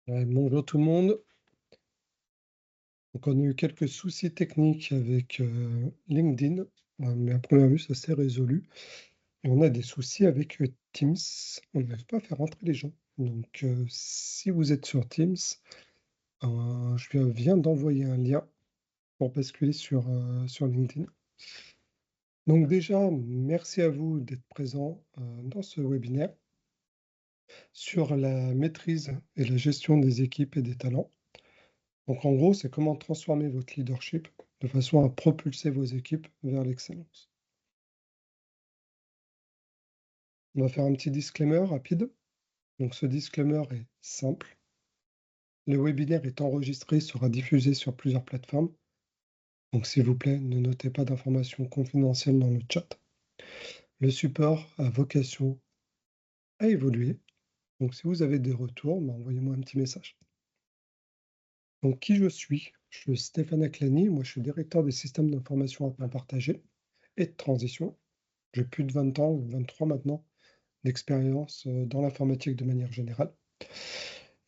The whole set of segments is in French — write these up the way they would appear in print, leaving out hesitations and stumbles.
Ouais, bonjour tout le monde. Donc on a eu quelques soucis techniques avec LinkedIn, mais à première vue ça s'est résolu. Et on a des soucis avec Teams. On n'arrive pas à faire rentrer les gens. Donc si vous êtes sur Teams, je viens d'envoyer un lien pour basculer sur LinkedIn. Donc déjà, merci à vous d'être présents dans ce webinaire sur la maîtrise et la gestion des équipes et des talents. Donc en gros, c'est comment transformer votre leadership de façon à propulser vos équipes vers l'excellence. On va faire un petit disclaimer rapide. Donc ce disclaimer est simple. Le webinaire est enregistré, sera diffusé sur plusieurs plateformes. Donc s'il vous plaît, ne notez pas d'informations confidentielles dans le chat. Le support a vocation à évoluer. Donc si vous avez des retours, envoyez-moi un petit message. Donc qui je suis? Je suis Stéphane Aklani, moi je suis directeur des systèmes d'information à temps partagé et de transition. J'ai plus de 20 ans, 23 maintenant, d'expérience dans l'informatique de manière générale.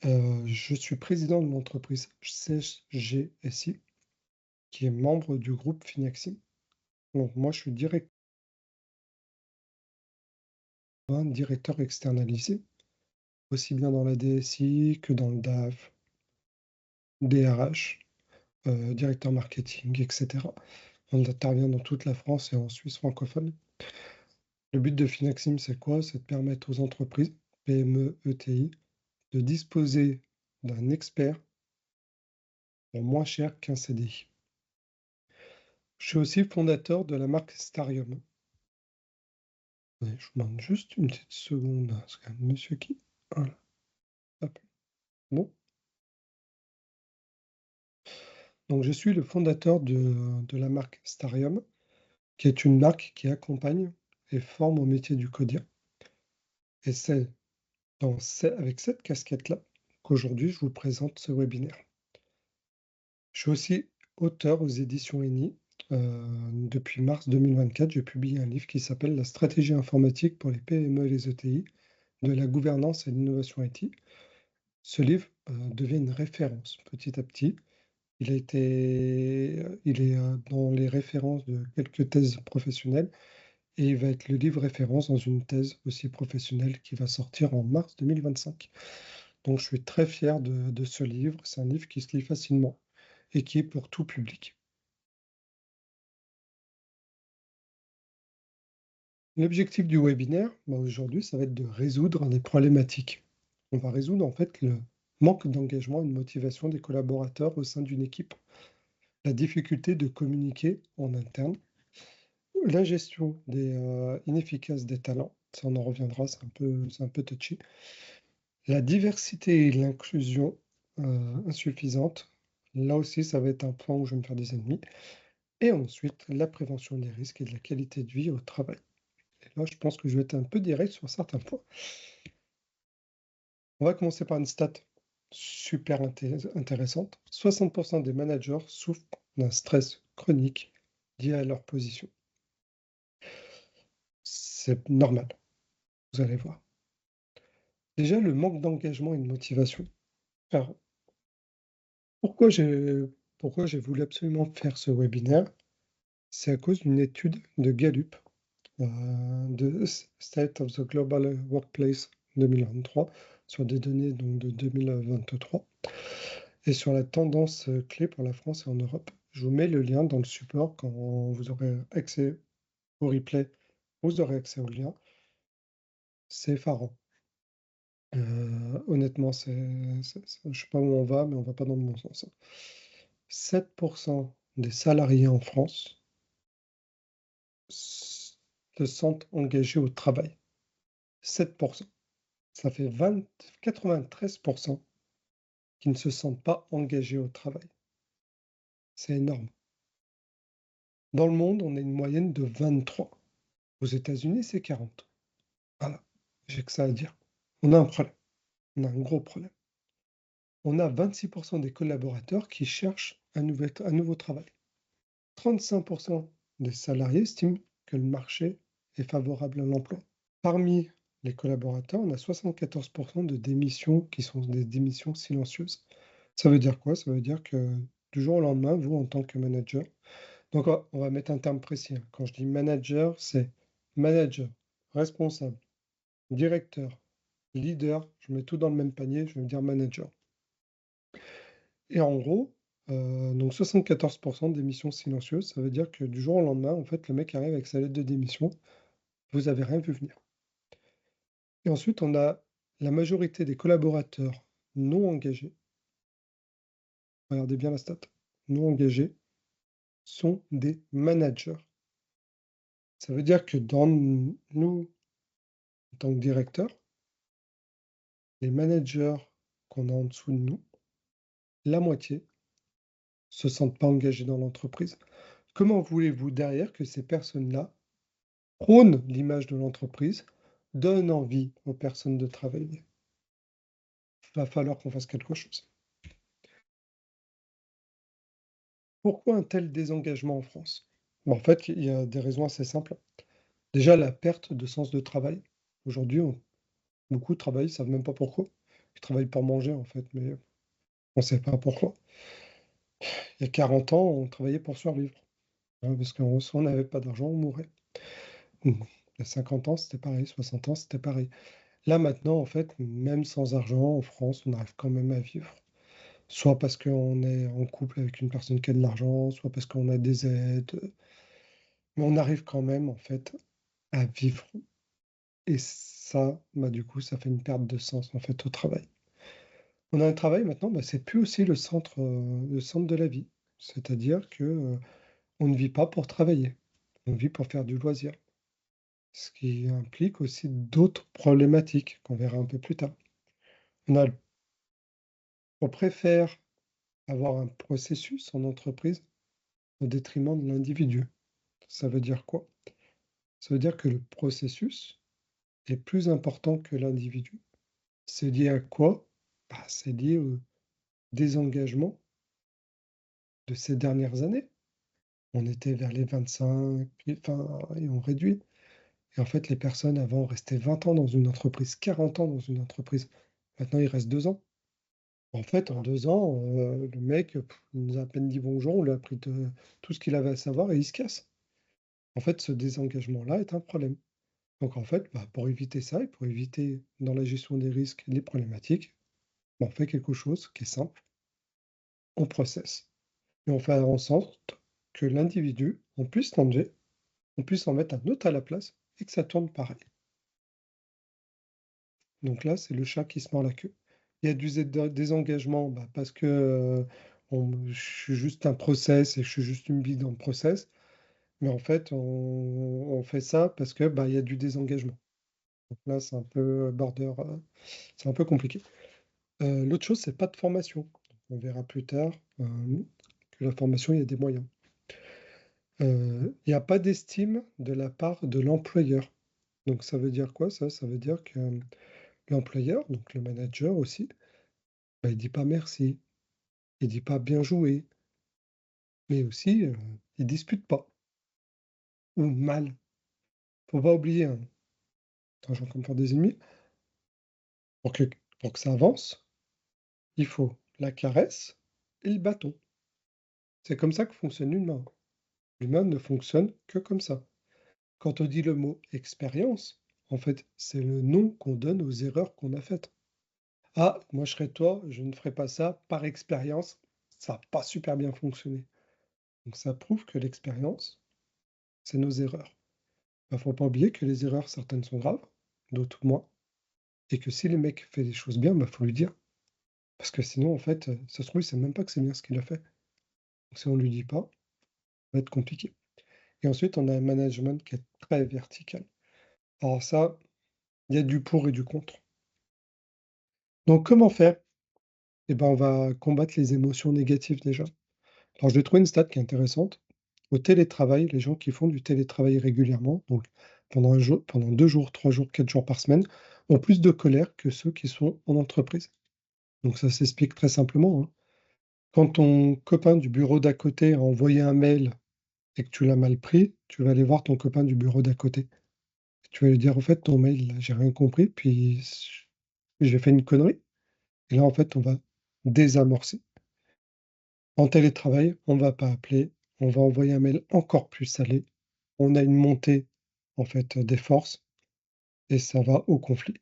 Je suis président de l'entreprise CSGSI, qui est membre du groupe Finaxim. Donc moi, je suis directeur externalisé, aussi bien dans la DSI que dans le DAF, DRH, directeur marketing, etc. On intervient dans toute la France et en Suisse francophone. Le but de Finaxim, c'est quoi? C'est de permettre aux entreprises, PME, ETI, de disposer d'un expert pour moins cher qu'un CDI. Je suis aussi fondateur de la marque Starium. Ouais, je vous demande juste une petite seconde, parce qu'il y a un monsieur qui... Voilà, hop. Bon. Donc je suis le fondateur de la marque Starium, qui est une marque qui accompagne et forme au métier du codir. Et c'est avec cette casquette-là qu'aujourd'hui je vous présente ce webinaire. Je suis aussi auteur aux éditions ENI. Depuis mars 2024, j'ai publié un livre qui s'appelle La stratégie informatique pour les PME et les ETI, de la gouvernance et l'innovation IT. Ce livre devient une référence petit à petit. Il est dans les références de quelques thèses professionnelles et il va être le livre référence dans une thèse aussi professionnelle qui va sortir en mars 2025. Donc je suis très fier de ce livre. C'est un livre qui se lit facilement et qui est pour tout public. L'objectif du webinaire, aujourd'hui, ça va être de résoudre des problématiques. On va résoudre en fait le manque d'engagement et de motivation des collaborateurs au sein d'une équipe, la difficulté de communiquer en interne, la gestion inefficace des talents, ça on en reviendra, c'est un peu touchy, la diversité et l'inclusion insuffisante, là aussi ça va être un point où je vais me faire des ennemis, et ensuite la prévention des risques et de la qualité de vie au travail. Et là, je pense que je vais être un peu direct sur certains points. On va commencer par une stat super intéressante. 60% des managers souffrent d'un stress chronique lié à leur position. C'est normal, vous allez voir. Déjà, le manque d'engagement et de motivation. Alors, pourquoi j'ai voulu absolument faire ce webinaire? C'est à cause d'une étude de Gallup, de State of the Global Workplace 2023, sur des données donc, de 2023, et sur la tendance clé pour la France et en Europe. Je vous mets le lien dans le support quand vous aurez accès au replay, vous aurez accès au lien. C'est effarant. Honnêtement, je ne sais pas où on va, mais on ne va pas dans le bon sens. 7% des salariés en France se sentent engagés au travail. 7%. Ça fait 93% qui ne se sentent pas engagés au travail. C'est énorme. Dans le monde, on a une moyenne de 23. Aux États-Unis, c'est 40. Voilà, j'ai que ça à dire. On a un problème. On a un gros problème. On a 26% des collaborateurs qui cherchent un nouveau travail. 35% des salariés estiment que le marché est favorable à l'emploi. Parmi les collaborateurs, on a 74 de démissions qui sont des démissions silencieuses. Ça veut dire quoi? Ça veut dire que du jour au lendemain, vous, en tant que manager, donc on va mettre un terme précis, hein. Quand je dis manager, c'est manager, responsable, directeur, leader, je mets tout dans le même panier, je veux dire manager. Et en gros, donc 74 de démissions silencieuses, ça veut dire que du jour au lendemain, en fait, le mec arrive avec sa lettre de démission, vous avez rien vu venir. Et ensuite, on a la majorité des collaborateurs non engagés, regardez bien la stat, non engagés, sont des managers. Ça veut dire que dans nous, en tant que directeur, les managers qu'on a en dessous de nous, la moitié se sentent pas engagés dans l'entreprise. Comment voulez-vous derrière que ces personnes-là prônent l'image de l'entreprise, donnent envie aux personnes de travailler? Il va falloir qu'on fasse quelque chose. Pourquoi un tel désengagement en France? En fait, il y a des raisons assez simples. Déjà, la perte de sens de travail. Aujourd'hui, beaucoup travaillent, ils savent même pas pourquoi. Ils travaillent pour manger, en fait, mais on sait pas pourquoi. Il y a 40 ans, on travaillait pour survivre, hein, parce que si on n'avait pas d'argent, on mourait. Il y a 50 ans, c'était pareil, 60 ans, c'était pareil. Là, maintenant, en fait, même sans argent, en France, on arrive quand même à vivre. Soit parce qu'on est en couple avec une personne qui a de l'argent, soit parce qu'on a des aides, mais on arrive quand même, en fait, à vivre. Et ça, bah, du coup, ça fait une perte de sens, en fait, au travail. On a un travail maintenant, bah, c'est plus aussi le centre de la vie. C'est-à-dire que, on ne vit pas pour travailler, on vit pour faire du loisir. Ce qui implique aussi d'autres problématiques qu'on verra un peu plus tard. On a on préfère avoir un processus en entreprise au détriment de l'individu. Ça veut dire quoi? Ça veut dire que le processus est plus important que l'individu. C'est lié à quoi? Bah, c'est lié au désengagement de ces dernières années. On était vers les 25, puis enfin et on réduit. Et en fait, les personnes avant restaient 20 ans dans une entreprise, 40 ans dans une entreprise. Maintenant, il reste 2 ans. En fait, en 2 ans, le mec, il nous a à peine dit bonjour, on lui a appris tout ce qu'il avait à savoir et il se casse. En fait, ce désengagement-là est un problème. Donc en fait, bah, pour éviter ça et pour éviter dans la gestion des risques les problématiques, bah, on fait quelque chose qui est simple, on processe et on fait en sorte que l'individu, on puisse l'enlever, on puisse en mettre un autre à la place et que ça tourne pareil. Donc là, c'est le chat qui se mord la queue. Il y a du désengagement, bah, parce que je suis juste un process et je suis juste une bille dans le process. Mais en fait, on fait ça parce que bah, il y a du désengagement. Donc là, c'est un peu border, c'est un peu compliqué. L'autre chose, c'est pas de formation. On verra plus tard que la formation, il y a des moyens. Il n'y a pas d'estime de la part de l'employeur. Donc ça veut dire quoi ça? Ça veut dire que l'employeur, donc le manager aussi, bah, il dit pas merci, il dit pas bien joué, mais aussi il dispute pas ou mal. Faut pas oublier, hein, attends, j'ai encore des ennemis, pour que, pour que ça avance, il faut la caresse et le bâton. C'est comme ça que fonctionne l'humain. L'humain ne fonctionne que comme ça. Quand on dit le mot expérience, en fait, c'est le nom qu'on donne aux erreurs qu'on a faites. Ah, moi je serais toi, je ne ferais pas ça par expérience, ça n'a pas super bien fonctionné. Donc ça prouve que l'expérience, c'est nos erreurs. Il ne faut pas oublier que les erreurs, certaines sont graves, d'autres moins, et que si le mec fait des choses bien, il faut lui dire. Parce que sinon, en fait, ça se trouve, il ne sait même pas que c'est bien ce qu'il a fait. Donc si on ne lui dit pas, ça va être compliqué. Et ensuite, on a un management qui est très vertical. Alors ça, il y a du pour et du contre. Donc comment faire? Eh ben, on va combattre les émotions négatives déjà. Alors j'ai trouvé une stat qui est intéressante. Au télétravail, les gens qui font du télétravail régulièrement, donc pendant un jour, pendant 2 jours, 3 jours, 4 jours par semaine, ont plus de colère que ceux qui sont en entreprise. Donc ça s'explique très simplement, hein. Quand ton copain du bureau d'à côté a envoyé un mail et que tu l'as mal pris, tu vas aller voir ton copain du bureau d'à côté. Tu vas lui dire: «En fait, ton mail là, j'ai rien compris, puis j'ai fait une connerie». Et là, en fait, on va désamorcer. En télétravail, on va pas appeler, on va envoyer un mail encore plus salé. On a une montée, en fait, des forces et ça va au conflit.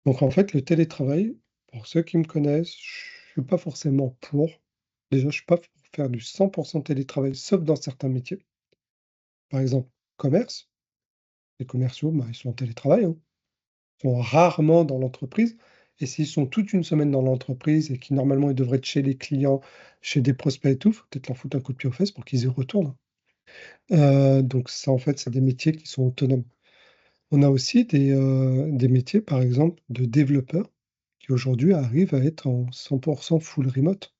Donc en fait, le télétravail, pour ceux qui me connaissent, je suis pas forcément pour. Déjà, je suis pas pour faire du 100 télétravail, sauf dans certains métiers. Par exemple, commerce, les commerciaux, bah, ils sont en télétravail, hein. Ils sont rarement dans l'entreprise et s'ils sont toute une semaine dans l'entreprise et qui normalement, ils devraient être chez les clients, chez des prospects et tout, faut peut-être leur foutre un coup de pied aux fesses pour qu'ils y retournent. Donc ça, en fait, c'est des métiers qui sont autonomes. On a aussi des métiers, par exemple, de développeurs qui aujourd'hui arrivent à être en 100 full remote.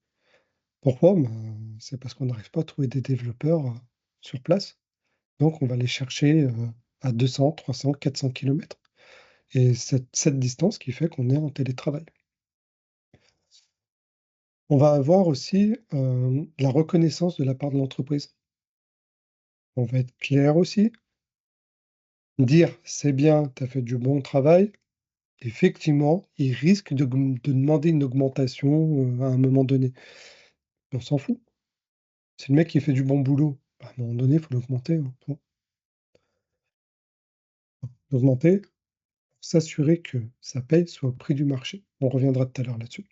Pourquoi? Ben, c'est parce qu'on n'arrive pas à trouver des développeurs, sur place. Donc on va les chercher, à 200, 300, 400 kilomètres et cette distance qui fait qu'on est en télétravail. On va avoir aussi, la reconnaissance de la part de l'entreprise. On va être clair aussi, dire: «C'est bien, tu as fait du bon travail». Effectivement, ils risquent de demander une augmentation, à un moment donné. On s'en fout. Si le mec il fait du bon boulot, bah, à un moment donné, il faut l'augmenter, hein. Faut l'augmenter pour s'assurer que sa paye soit au prix du marché. On reviendra tout à l'heure là-dessus.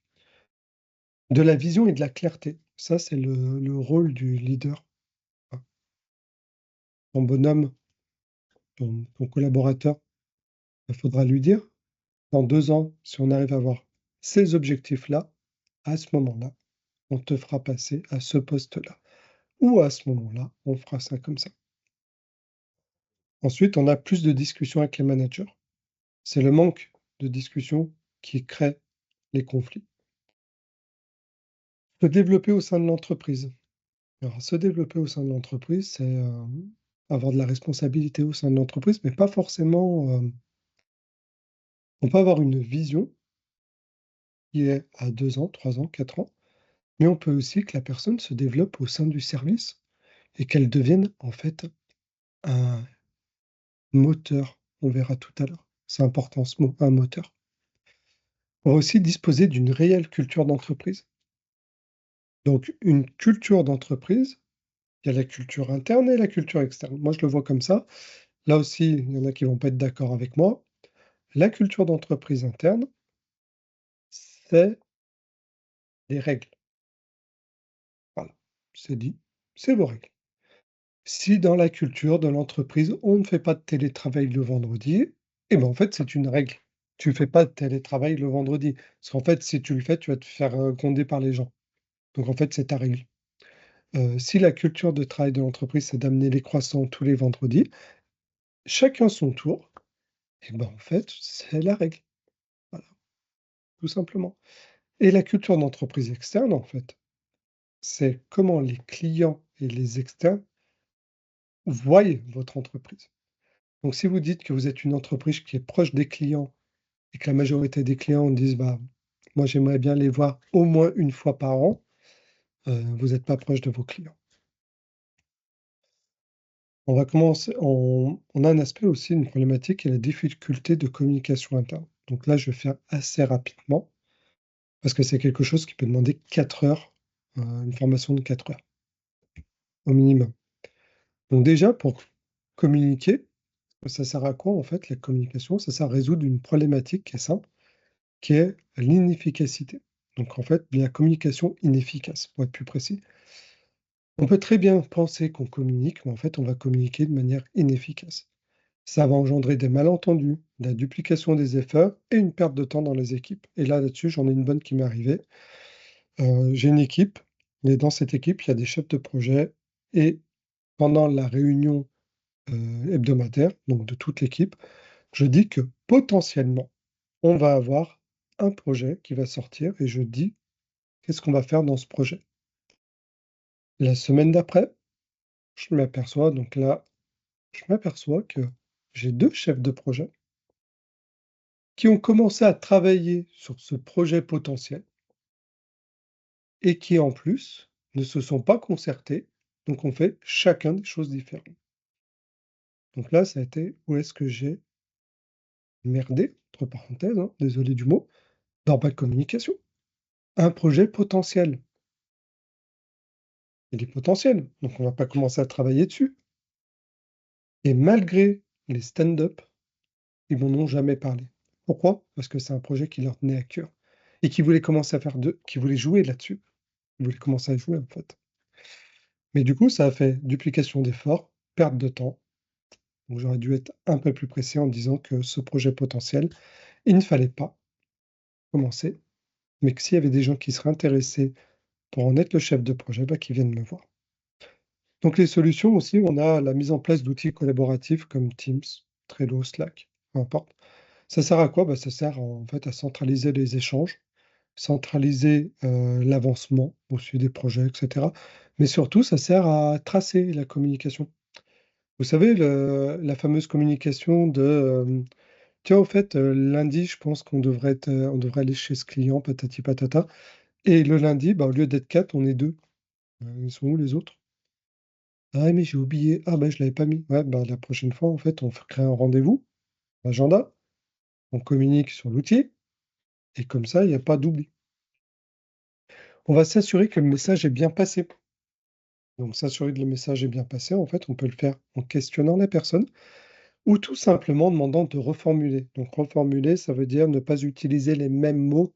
De la vision et de la clarté, ça c'est le rôle du leader. Hein. Ton bonhomme, ton collaborateur, il faudra lui dire: «Dans 2 ans, si on arrive à avoir ces objectifs-là, à ce moment-là, on te fera passer à ce poste-là. Ou à ce moment-là, on fera ça comme ça». Ensuite, on a plus de discussions avec les managers. C'est le manque de discussion qui crée les conflits. Se développer au sein de l'entreprise. Alors, se développer au sein de l'entreprise, c'est, avoir de la responsabilité au sein de l'entreprise, mais pas forcément, on peut avoir une vision qui est à 2 ans, 3 ans, 4 ans, mais on peut aussi que la personne se développe au sein du service et qu'elle devienne en fait un moteur. On verra tout à l'heure. C'est important ce mot, un moteur. On va aussi disposer d'une réelle culture d'entreprise. Donc une culture d'entreprise, il y a la culture interne et la culture externe. Moi, je le vois comme ça. Là aussi, il y en a qui vont pas être d'accord avec moi. La culture d'entreprise interne, c'est des règles. Voilà, c'est dit, c'est vos règles. Si dans la culture de l'entreprise, on ne fait pas de télétravail le vendredi, eh ben, en fait, c'est une règle. Tu fais pas de télétravail le vendredi. Parce qu'en fait, si tu le fais, tu vas te faire, gronder par les gens. Donc en fait, c'est ta règle. Si la culture de travail de l'entreprise, c'est d'amener les croissants tous les vendredis, chacun son tour, et ben, en fait, c'est la règle. Voilà, tout simplement. Et la culture d'entreprise externe, en fait, c'est comment les clients et les externes voient votre entreprise. Donc si vous dites que vous êtes une entreprise qui est proche des clients et que la majorité des clients disent: «Bah, moi j'aimerais bien les voir au moins une fois par an», vous êtes pas proche de vos clients. On va commencer on a un aspect aussi, une problématique qui est la difficulté de communication interne. Donc là, je vais faire assez rapidement parce que c'est quelque chose qui peut demander 4 heures, une formation de 4 heures au minimum. Donc déjà pour communiquer, ça sert à quoi en fait la communication? Ça sert à résoudre une problématique qui est simple, qui est l'inefficacité. Donc en fait, la communication inefficace, pour être plus précis. On peut très bien penser qu'on communique, mais en fait, on va communiquer de manière inefficace. Ça va engendrer des malentendus, de la duplication des efforts et une perte de temps dans les équipes. Et là-dessus, j'en ai une bonne qui m'est arrivée. J'ai une équipe, et dans cette équipe, il y a des chefs de projet. Et pendant la réunion hebdomadaire, donc de toute l'équipe, je dis que potentiellement, on va avoir un projet qui va sortir et je dis qu'est-ce qu'on va faire dans ce projet. La semaine d'après, je m'aperçois, donc là, je m'aperçois que j'ai 2 chefs de projet qui ont commencé à travailler sur ce projet potentiel et qui, en plus, ne se sont pas concertés, donc ont fait chacun des choses différentes. Donc là, ça a été où est-ce que j'ai merdé, entre parenthèses, hein, désolé du mot, dans ma communication. Un projet potentiel. Il est potentiel, donc on va pas commencer à travailler dessus. Et malgré les stand-up, ils m'en ont jamais parlé. Pourquoi? Parce que c'est un projet qui leur tenait à cœur et qui voulaient commencer à faire qui voulaient jouer là-dessus. Ils voulaient commencer à jouer, en fait. Mais du coup, ça a fait duplication d'efforts, perte de temps. Donc j'aurais dû être un peu plus précis en disant que ce projet potentiel, il ne fallait pas commencer, mais que s'il y avait des gens qui seraient intéressés pour en être le chef de projet, bah, qu'ils viennent me voir. Donc les solutions aussi, on a la mise en place d'outils collaboratifs comme Teams, Trello, Slack, peu importe. Ça sert à quoi? Bah, ça sert en fait à centraliser les échanges, centraliser l'avancement au suivi des projets, etc. Mais surtout, ça sert à tracer la communication. Vous savez, la fameuse communication de tiens, au fait, lundi, je pense on devrait aller chez ce client, patati patata. Et le lundi, bah, au lieu d'être 4, on est 2. Ils sont où les autres? Ah, mais j'ai oublié. Ah, bah, je l'avais pas mis. Ouais, bah, la prochaine fois, en fait, on crée un rendez-vous, agenda, on communique sur l'outil, et comme ça, il n'y a pas d'oubli. On va s'assurer que le message est bien passé. Donc, s'assurer que le message est bien passé, en fait, on peut le faire en questionnant la personne ou tout simplement en demandant de reformuler. Donc, reformuler, ça veut dire ne pas utiliser les mêmes mots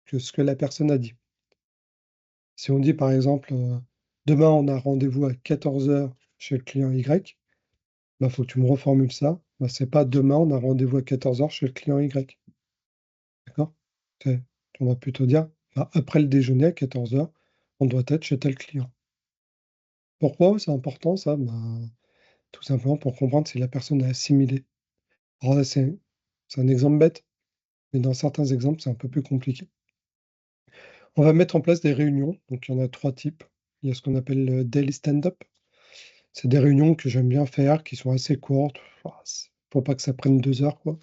que ce que la personne a dit. Si on dit par exemple, demain on a rendez-vous à 14h chez le client Y, bah, faut que tu me reformules ça. Bah, c'est pas demain on a rendez-vous à 14h chez le client Y. D'accord? C'est On va plutôt dire, bah, après le déjeuner à 14h, on doit être chez tel client. Pourquoi c'est important ça? Bah, tout simplement pour comprendre si la personne a assimilé. Alors là, c'est un exemple bête, mais dans certains exemples, c'est un peu plus compliqué. On va mettre en place des réunions, donc il y en a 3 types. Il y a ce qu'on appelle le daily stand-up. C'est des réunions que j'aime bien faire, qui sont assez courtes. Faut pas que ça prenne 2 heures, quoi.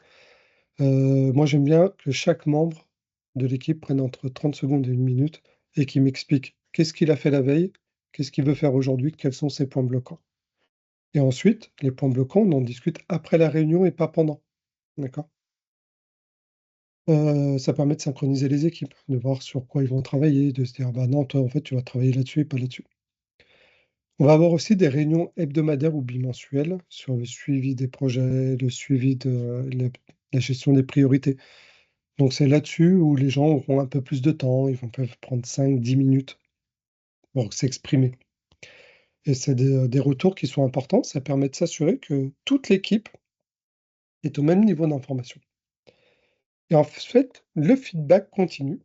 Moi, j'aime bien que chaque membre de l'équipe prenne entre 30 secondes et 1 minute et qu'il m'explique qu'est-ce qu'il a fait la veille, qu'est-ce qu'il veut faire aujourd'hui, quels sont ses points bloquants. Et ensuite, les points bloquants, on en discute après la réunion et pas pendant. D'accord? Ça permet de synchroniser les équipes, de voir sur quoi ils vont travailler, de se dire: «Bah non, toi, en fait, tu vas travailler là-dessus et pas là-dessus». On va avoir aussi des réunions hebdomadaires ou bimensuelles sur le suivi des projets, le suivi de la gestion des priorités. Donc c'est là-dessus où les gens auront un peu plus de temps, peuvent prendre 5-10 minutes pour s'exprimer. Et c'est des retours qui sont importants, ça permet de s'assurer que toute l'équipe est au même niveau d'information. Et en fait, le feedback continu.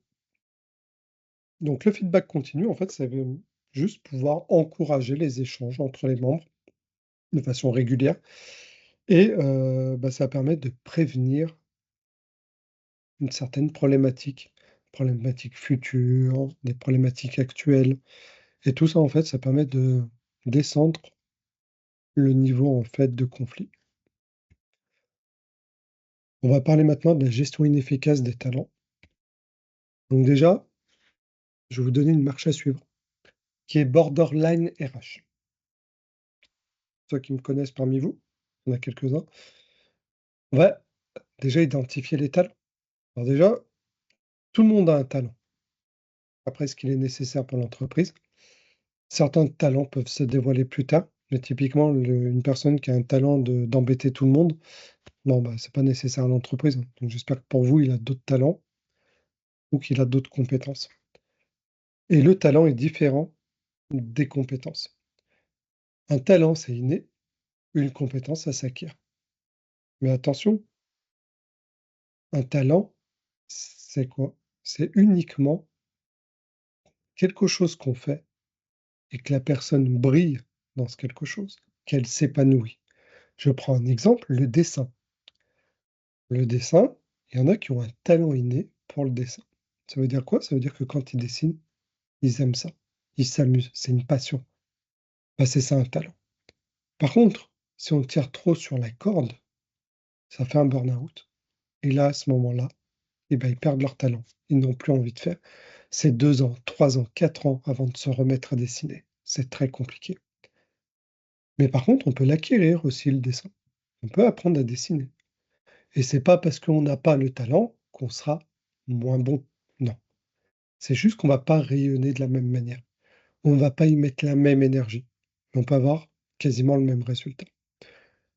Donc le feedback continu, en fait, ça veut juste pouvoir encourager les échanges entre les membres de façon régulière et bah, ça permet de prévenir une certaine problématique, problématiques futures, des problématiques actuelles et tout ça, en fait, ça permet de descendre le niveau, en fait, de conflit. On va parler maintenant de la gestion inefficace des talents. Donc déjà, je vais vous donner une marche à suivre qui est borderline RH. Ceux qui me connaissent parmi vous, il y en a quelques-uns, on va déjà identifier les talents. Alors déjà, tout le monde a un talent. Après, ce qu'il est nécessaire pour l'entreprise. Certains talents peuvent se dévoiler plus tard, mais typiquement, une personne qui a un talent d'embêter tout le monde, non, bah, c'est pas nécessaire à l'entreprise, hein. Donc j'espère que pour vous, il a d'autres talents ou qu'il a d'autres compétences. Et le talent est différent des compétences. Un talent, c'est inné, une compétence, ça s'acquiert. Mais attention, un talent, c'est quoi? C'est uniquement quelque chose qu'on fait et que la personne brille dans ce quelque chose, qu'elle s'épanouit. Je prends un exemple, le dessin. Le dessin, il y en a qui ont un talent inné pour le dessin. Ça veut dire quoi? Ça veut dire que quand ils dessinent, ils aiment ça. Ils s'amusent, c'est une passion. Bah, c'est ça un talent. Par contre, si on tire trop sur la corde, ça fait un burn-out. Et là, à ce moment-là, eh ben, ils perdent leur talent. Ils n'ont plus envie de faire. C'est 2 ans, 3 ans, 4 ans avant de se remettre à dessiner. C'est très compliqué. Mais par contre, on peut l'acquérir aussi, le dessin. On peut apprendre à dessiner. Et c'est pas parce qu'on n'a pas le talent qu'on sera moins bon. Non. C'est juste qu'on va pas rayonner de la même manière. On va pas y mettre la même énergie. On peut avoir quasiment le même résultat.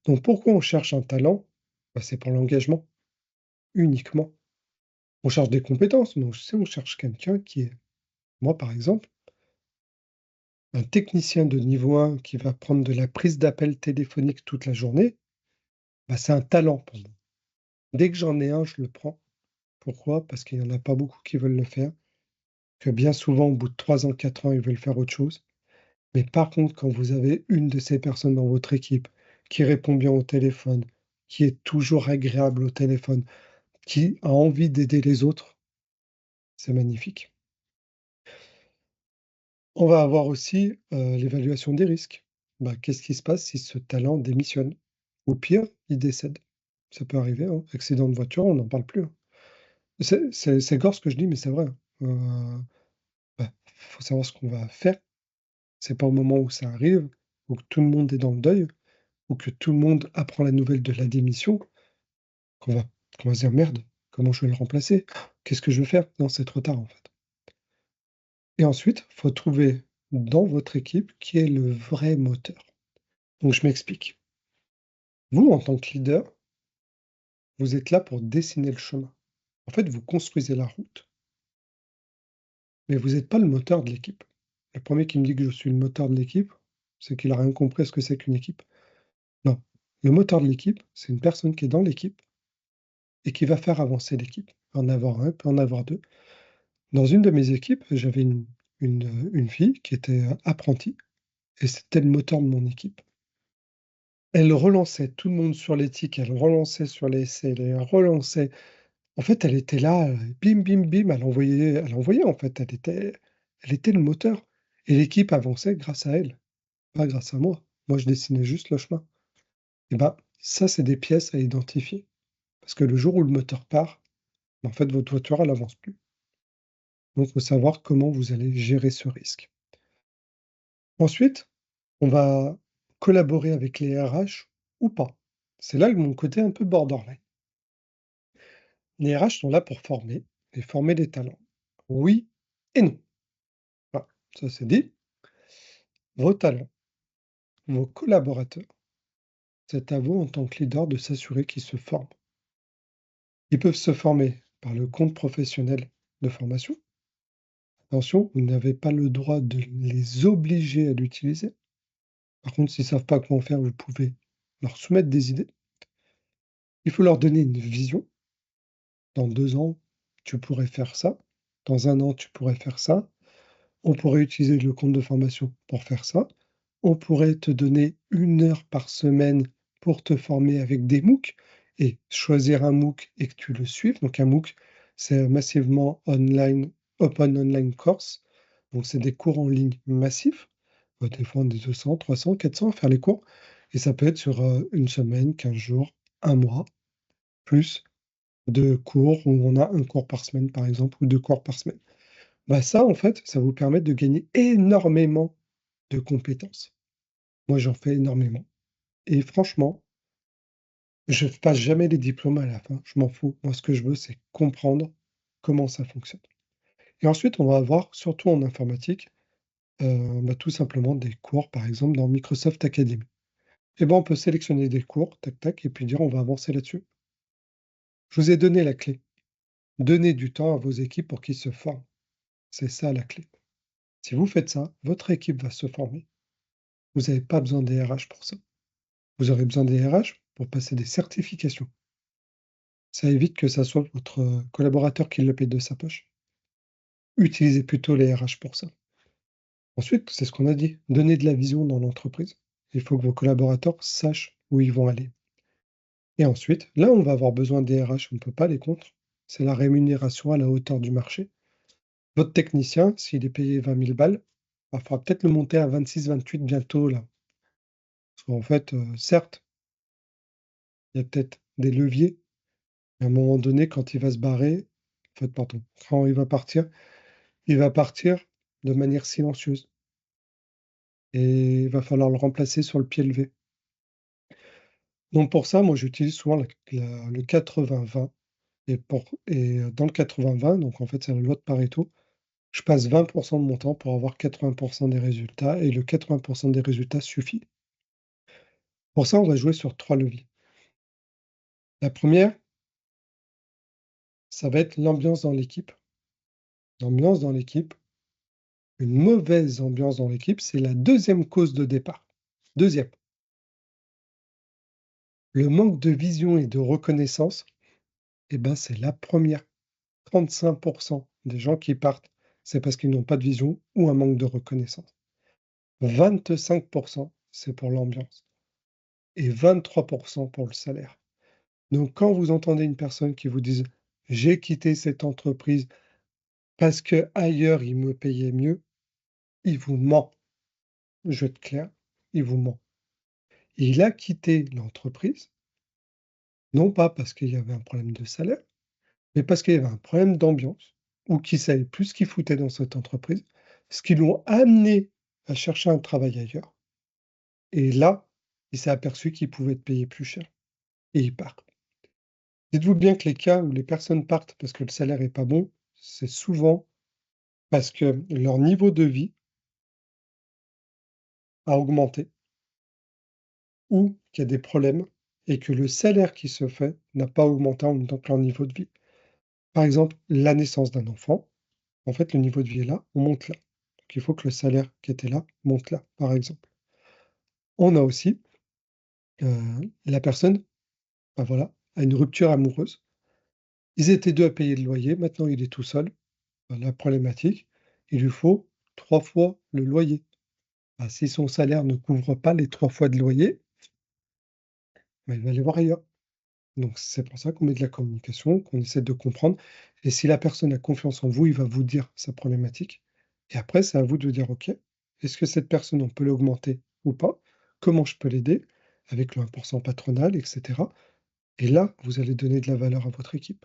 Donc pourquoi on cherche un talent? Bah, c'est pour l'engagement, uniquement. On cherche des compétences, donc si on cherche quelqu'un qui est, moi par exemple, un technicien de niveau 1 qui va prendre de la prise d'appel téléphonique toute la journée, bah, c'est un talent pour moi. Dès que j'en ai un, je le prends. Pourquoi? Parce qu'il n'y en a pas beaucoup qui veulent le faire, que bien souvent, au bout de 3 ans, 4 ans, ils veulent faire autre chose. Mais par contre, quand vous avez une de ces personnes dans votre équipe qui répond bien au téléphone, qui est toujours agréable au téléphone, qui a envie d'aider les autres, c'est magnifique. On va avoir aussi l'évaluation des risques. Bah, qu'est-ce qui se passe si ce talent démissionne? Ou pire, il décède. Ça peut arriver, hein. Accident de voiture, on n'en parle plus, hein. C'est gore ce que je dis, mais c'est vrai, hein. Bah, faut savoir ce qu'on va faire. C'est pas au moment où ça arrive, où que tout le monde est dans le deuil, ou que tout le monde apprend la nouvelle de la démission, qu'on va, qu'on va se dire merde, comment je vais le remplacer? Qu'est-ce que je vais faire? Non, c'est trop tard en fait. Et ensuite, il faut trouver dans votre équipe qui est le vrai moteur. Donc je m'explique. Vous, en tant que leader, vous êtes là pour dessiner le chemin. En fait, vous construisez la route, mais vous n'êtes pas le moteur de l'équipe. Le premier qui me dit que je suis le moteur de l'équipe, c'est qu'il n'a rien compris à ce que c'est qu'une équipe. Non. Le moteur de l'équipe, c'est une personne qui est dans l'équipe et qui va faire avancer l'équipe. En avoir un, peut en avoir deux. Dans une de mes équipes, j'avais une fille qui était apprentie et c'était le moteur de mon équipe. Elle relançait tout le monde sur l'éthique, elle relançait sur les essais, elle relançait. En fait, elle était là, bim, bim, bim, elle envoyait en fait, elle était le moteur. Et l'équipe avançait grâce à elle, pas grâce à moi. Moi, je dessinais juste le chemin. Et ben, ça, c'est des pièces à identifier. Parce que le jour où le moteur part, en fait, votre voiture, elle avance plus. Donc, il faut savoir comment vous allez gérer ce risque. Ensuite, on va collaborer avec les RH ou pas. C'est là que mon côté un peu borderline. Les RH sont là pour former et former des talents. Oui et non. Voilà, ça c'est dit. Vos talents, vos collaborateurs, c'est à vous en tant que leader de s'assurer qu'ils se forment. Ils peuvent se former par le compte professionnel de formation. Attention, vous n'avez pas le droit de les obliger à l'utiliser. Par contre, s'ils ne savent pas comment faire, vous pouvez leur soumettre des idées. Il faut leur donner une vision. Dans 2 ans, tu pourrais faire ça. Dans 1 an, tu pourrais faire ça. On pourrait utiliser le compte de formation pour faire ça. On pourrait te donner 1 heure par semaine pour te former avec des MOOC et choisir un MOOC et que tu le suives. Donc un MOOC, c'est massivement online, Open Online Course. Donc c'est des cours en ligne massifs. Des fois on est 200, 300, 400 à faire les cours. Et ça peut être sur 1 semaine, 15 jours, 1 mois, plus de cours où on a un cours par semaine par exemple, ou 2 cours par semaine. Bah ça, en fait, ça vous permet de gagner énormément de compétences. Moi, j'en fais énormément et franchement, je passe jamais les diplômes à la fin, je m'en fous. Moi, ce que je veux, c'est comprendre comment ça fonctionne et ensuite, on va avoir, surtout en informatique, bah, tout simplement des cours, par exemple, dans Microsoft Academy et ben, on peut sélectionner des cours, tac, tac et puis dire: «On va avancer là-dessus». Je vous ai donné la clé. Donnez du temps à vos équipes pour qu'ils se forment. C'est ça la clé. Si vous faites ça, votre équipe va se former. Vous n'avez pas besoin des RH pour ça. Vous aurez besoin des RH pour passer des certifications. Ça évite que ça soit votre collaborateur qui le paye de sa poche. Utilisez plutôt les RH pour ça. Ensuite, c'est ce qu'on a dit, donnez de la vision dans l'entreprise. Il faut que vos collaborateurs sachent où ils vont aller. Et ensuite, là, on va avoir besoin des RH, on ne peut pas les contre. C'est la rémunération à la hauteur du marché. Votre technicien, s'il est payé 20 000 balles, il faudra peut-être le monter à 26, 28 bientôt là. Parce qu'en fait, certes, il y a peut-être des leviers. À un moment donné, quand il va se barrer, en fait, pardon, quand il va partir de manière silencieuse. et il va falloir le remplacer sur le pied levé. Donc pour ça, moi j'utilise souvent le 80-20 et dans le 80-20, donc en fait c'est la loi de Pareto, je passe 20 de mon temps pour avoir 80 des résultats et le 80 des résultats suffit. Pour ça, on va jouer sur 3 leviers. La première, ça va être l'ambiance dans l'équipe. L'ambiance dans l'équipe, une mauvaise ambiance dans l'équipe, c'est la deuxième cause de départ. Deuxième, le manque de vision et de reconnaissance, eh ben, c'est la première. 35 des gens qui partent, c'est parce qu'ils n'ont pas de vision ou un manque de reconnaissance. 25 c'est pour l'ambiance et 23 pour le salaire. Donc quand vous entendez une personne qui vous dise: «J'ai quitté cette entreprise parce qu'ailleurs ils me payaient mieux», il vous ment. Je vais être clair, il vous ment. Il a quitté l'entreprise, non pas parce qu'il y avait un problème de salaire, mais parce qu'il y avait un problème d'ambiance ou qu'il ne savait plus ce qu'il foutait dans cette entreprise, ce qui l'ont amené à chercher un travail ailleurs et là, il s'est aperçu qu'il pouvait être payé plus cher et il part. Dites-vous bien que les cas où les personnes partent parce que le salaire est pas bon, c'est souvent parce que leur niveau de vie a augmenté ou qu'il y a des problèmes et que le salaire qui se fait n'a pas augmenté en même temps que leur niveau de vie. Par exemple, la naissance d'un enfant, en fait, le niveau de vie est là, on monte là. Donc il faut que le salaire qui était là monte là, par exemple. On a aussi, la personne, bah, voilà, a une rupture amoureuse. Ils étaient 2 à payer le loyer, maintenant il est tout seul. Bah, la problématique, il lui faut 3 fois le loyer. Bah, si son salaire ne couvre pas les 3 fois de loyer, bah, il va aller voir ailleurs. Donc c'est pour ça qu'on met de la communication, qu'on essaie de comprendre et si la personne a confiance en vous, il va vous dire sa problématique et après c'est à vous de dire: «OK, est-ce que cette personne, on peut l'augmenter ou pas? Comment je peux l'aider?» avec le 1 patronal et cetera et là, vous allez donner de la valeur à votre équipe.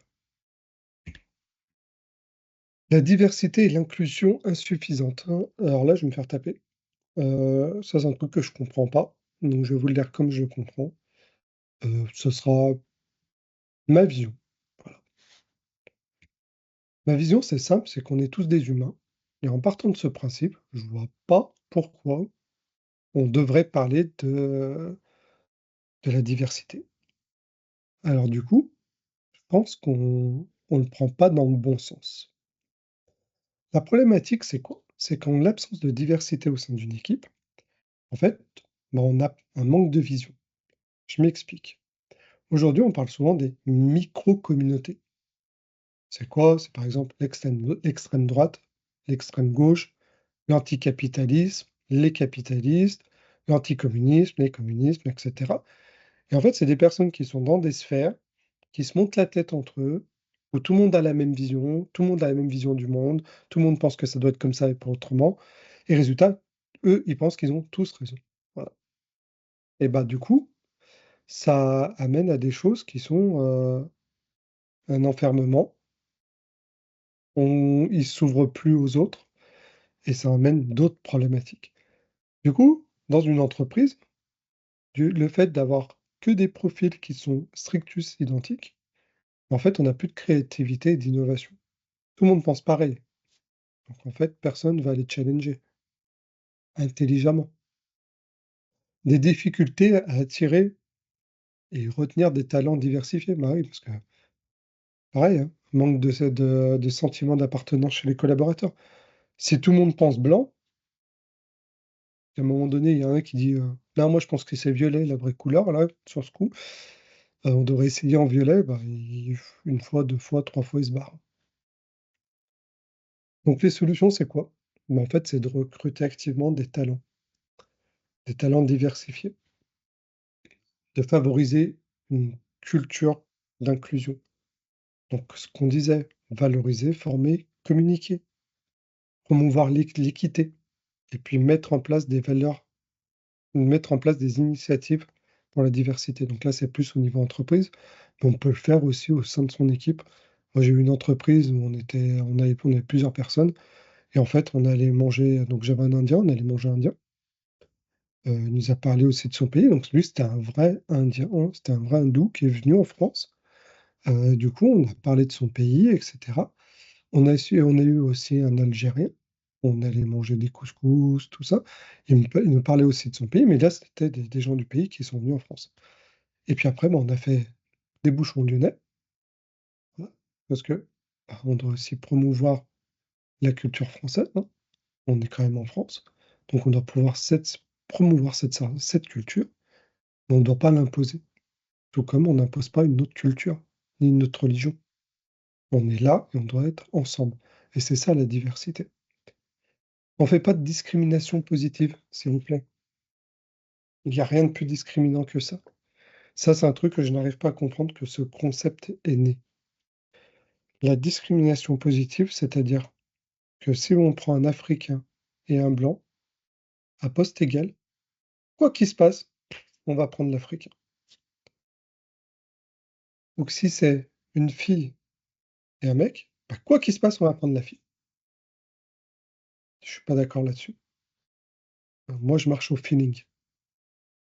La diversité et l'inclusion insuffisante, hein. Alors là, je vais me faire taper. Ça, c'est un truc que je comprends pas, donc je vais vous le dire comme je le comprends. Ce sera ma vision. Voilà. Ma vision, c'est simple, c'est qu'on est tous des humains et en partant de ce principe, je vois pas pourquoi on devrait parler de la diversité. Alors du coup, je pense qu'on le prend pas dans le bon sens. La problématique, c'est quoi? C'est qu'en l'absence de diversité au sein d'une équipe, en fait, bah, on a un manque de vision. Je m'explique. Aujourd'hui, on parle souvent des micro-communautés. C'est quoi? C'est par exemple l'extrême droite, l'extrême gauche, l'anticapitalisme, les capitalistes, l'anticommunisme, les communismes, et cetera. Et en fait, c'est des personnes qui sont dans des sphères, qui se montent la tête entre eux, où tout le monde a la même vision, tout le monde a la même vision du monde, tout le monde pense que ça doit être comme ça et pas autrement. Et résultat, eux, ils pensent qu'ils ont tous raison. Voilà. Et bah du coup, ça amène à des choses qui sont un enfermement. Ils s'ouvrent plus aux autres et ça amène d'autres problématiques. Du coup, dans une entreprise, le fait d'avoir que des profils qui sont strictus identiques, en fait, on n'a plus de créativité et d'innovation. Tout le monde pense pareil. Donc en fait, personne ne va les challenger intelligemment. Des difficultés à attirer et retenir des talents diversifiés. Bah oui, parce que pareil, hein, manque de sentiment d'appartenance chez les collaborateurs. Si tout le monde pense blanc, à un moment donné, il y en a un qui dit non, moi je pense que c'est violet la vraie couleur, là, sur ce coup. On devrait essayer en violet, bah, une fois, 2 fois, 3 fois, il se barre. Donc les solutions, c'est quoi? Bah, en fait, c'est de recruter activement des talents diversifiés, de favoriser une culture d'inclusion. Donc ce qu'on disait, valoriser, former, communiquer, promouvoir l'équité et puis mettre en place des valeurs, mettre en place des initiatives pour la diversité. Donc là, c'est plus au niveau entreprise, mais on peut le faire aussi au sein de son équipe. Moi, j'ai eu une entreprise où on avait plusieurs personnes et en fait, on allait manger donc j'avais un indien, on allait manger indien Il nous a parlé aussi de son pays. Donc lui, c'était un vrai Indien, hein, c'était un vrai hindou qui est venu en France. Du coup, on a parlé de son pays, etc. On a eu aussi un Algérien. On allait manger des couscous, tout ça. Il nous parlait aussi de son pays, mais là, c'était des gens du pays qui sont venus en France. Et puis après, on a fait des bouchons lyonnais, voilà, parce que on doit aussi promouvoir la culture française, hein. On est quand même en France, donc on doit pouvoir promouvoir cette culture, mais on ne doit pas l'imposer. Tout comme on n'impose pas une autre culture, ni une autre religion. On est là et on doit être ensemble. Et c'est ça la diversité. On ne fait pas de discrimination positive, s'il vous plaît. Il n'y a rien de plus discriminant que ça. Ça, c'est un truc que je n'arrive pas à comprendre que ce concept est né. La discrimination positive, c'est-à-dire que si on prend un Africain et un Blanc, à poste égal, quoi qu'il se passe, on va prendre l'Africain. Ou que si c'est une fille et un mec, bah, quoi qu'il se passe, on va prendre la fille. Je suis pas d'accord là-dessus. Moi, je marche au feeling.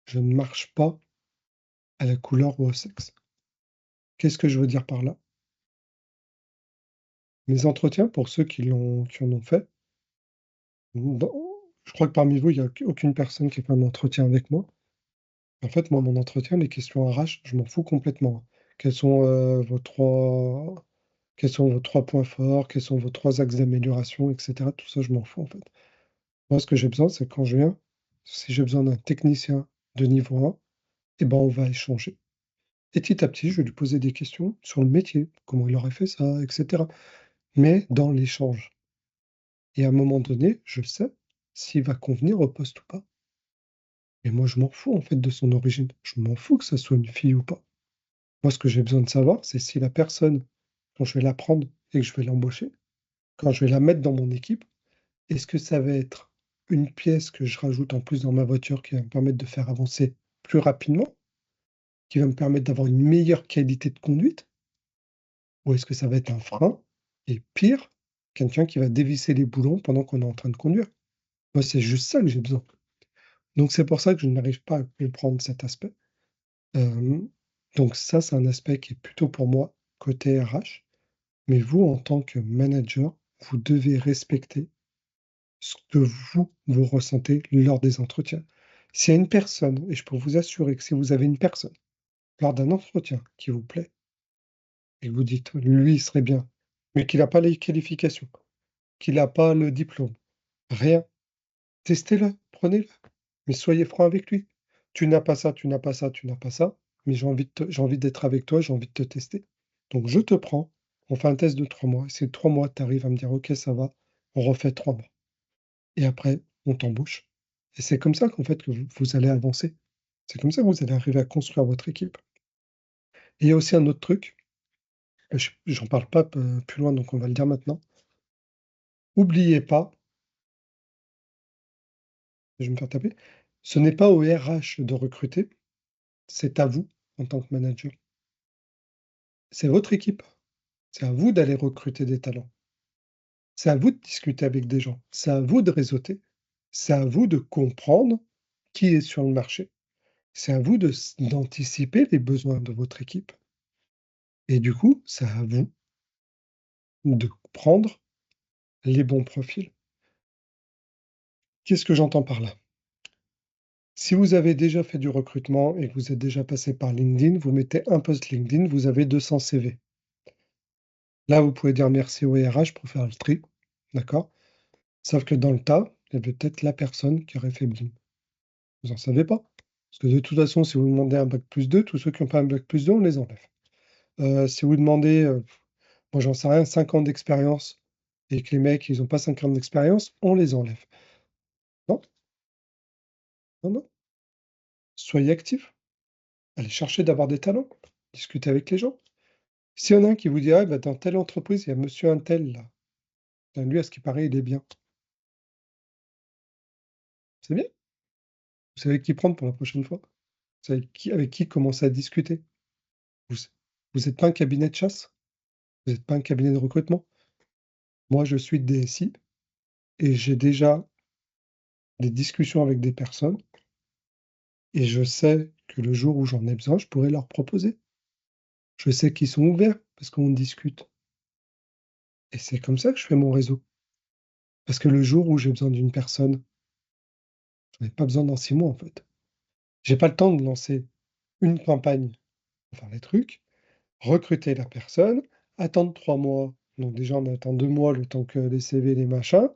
Je ne marche pas à la couleur ou au sexe. Qu'est-ce que je veux dire par là? Mes entretiens, pour ceux qui en ont fait, bon, je crois que parmi vous, il n'y a aucune personne qui a fait un entretien avec moi. En fait, moi, mon entretien, les questions RH, je m'en fous complètement. Quels sont quels sont vos trois points forts, quels sont vos trois axes d'amélioration, etc. Tout ça, je m'en fous en fait. Moi, ce que j'ai besoin, c'est quand je viens, si j'ai besoin d'un technicien de niveau 1, eh ben, on va échanger. Et petit à petit, je vais lui poser des questions sur le métier, comment il aurait fait ça, etc. Mais dans l'échange. Et à un moment donné, je sais s'il va convenir au poste ou pas. Et moi, je m'en fous en fait de son origine. Je m'en fous que ça soit une fille ou pas. Moi, ce que j'ai besoin de savoir, c'est si la personne, quand je vais la prendre et que je vais l'embaucher, quand je vais la mettre dans mon équipe, est-ce que ça va être une pièce que je rajoute en plus dans ma voiture qui va me permettre de faire avancer plus rapidement, qui va me permettre d'avoir une meilleure qualité de conduite, ou est-ce que ça va être un frein et pire, quelqu'un qui va dévisser les boulons pendant qu'on est en train de conduire? Moi, c'est juste ça que j'ai besoin. Donc c'est pour ça que je n'arrive pas à comprendre cet aspect. Hem, donc ça, c'est un aspect qui est plutôt pour moi côté RH. Mais vous, en tant que manager, vous devez respecter ce que vous ressentez lors des entretiens. S'il y a une personne, et je peux vous assurer que si vous avez une personne lors d'un entretien qui vous plaît et que vous dites: «Lui, il serait bien», mais qu'il a pas les qualifications, qu'il a pas le diplôme, rien, testez-le, prenez-le, mais soyez franc avec lui. Tu n'as pas ça, tu n'as pas ça, tu n'as pas ça, mais j'ai envie d'être avec toi, j'ai envie de te tester. Donc je te prends, on fait un test de 3 mois. Si 3 mois, tu arrives à me dire: «OK, ça va», on refait 3 mois et après on t'embauche et c'est comme ça qu'en fait que vous allez avancer. C'est comme ça que vous allez arriver à construire votre équipe. Et il y a aussi un autre truc, j'en parle pas plus loin, donc on va le dire maintenant. Oubliez pas, je vais me faire taper, ce n'est pas au RH de recruter, c'est à vous en tant que manager. C'est votre équipe. C'est à vous d'aller recruter des talents. C'est à vous de discuter avec des gens. C'est à vous de réseauter. C'est à vous de comprendre qui est sur le marché. C'est à vous d'anticiper les besoins de votre équipe. Et du coup, c'est à vous de prendre les bons profils. Qu'est-ce que j'entends par là? Si vous avez déjà fait du recrutement et que vous êtes déjà passé par LinkedIn, vous mettez un post LinkedIn, vous avez 200 CV. Là, vous pouvez dire merci au RH pour faire le tri, d'accord? Sauf que dans le tas, il y avait peut-être la personne qui aurait fait blim. Vous en savez pas. Parce que de toute façon, si vous demandez un bac+2, tous ceux qui n'ont pas un bac+2, on les enlève. Si vous demandez, moi j'en sais rien, 5 ans d'expérience et que les mecs, ils ont pas 5 ans d'expérience, on les enlève. Non, non, non. Soyez actifs. Allez chercher d'avoir des talents. Discutez avec les gens. S'il y en a un qui vous dit: «Ah bah, dans telle entreprise, il y a monsieur un tel là. Putain, lui, à ce qui paraît, il est bien». C'est bien. Vous savez qui prendre pour la prochaine fois. Vous savez avec qui commencer à discuter. Vous vous êtes pas un cabinet de chasse, vous êtes pas un cabinet de recrutement. Moi, je suis DSI et j'ai déjà des discussions avec des personnes Et je sais que le jour où j'en ai besoin, je pourrais leur proposer. Je sais qu'ils sont ouverts parce qu'on discute. Et c'est comme ça que je fais mon réseau. Parce que le jour où j'ai besoin d'une personne, j'en ai pas besoin dans 6 mois en fait. J'ai pas le temps de lancer une campagne pour faire les trucs, recruter la personne, attendre 3 mois. Donc déjà, on attend 2 mois le temps que les CV, les machins.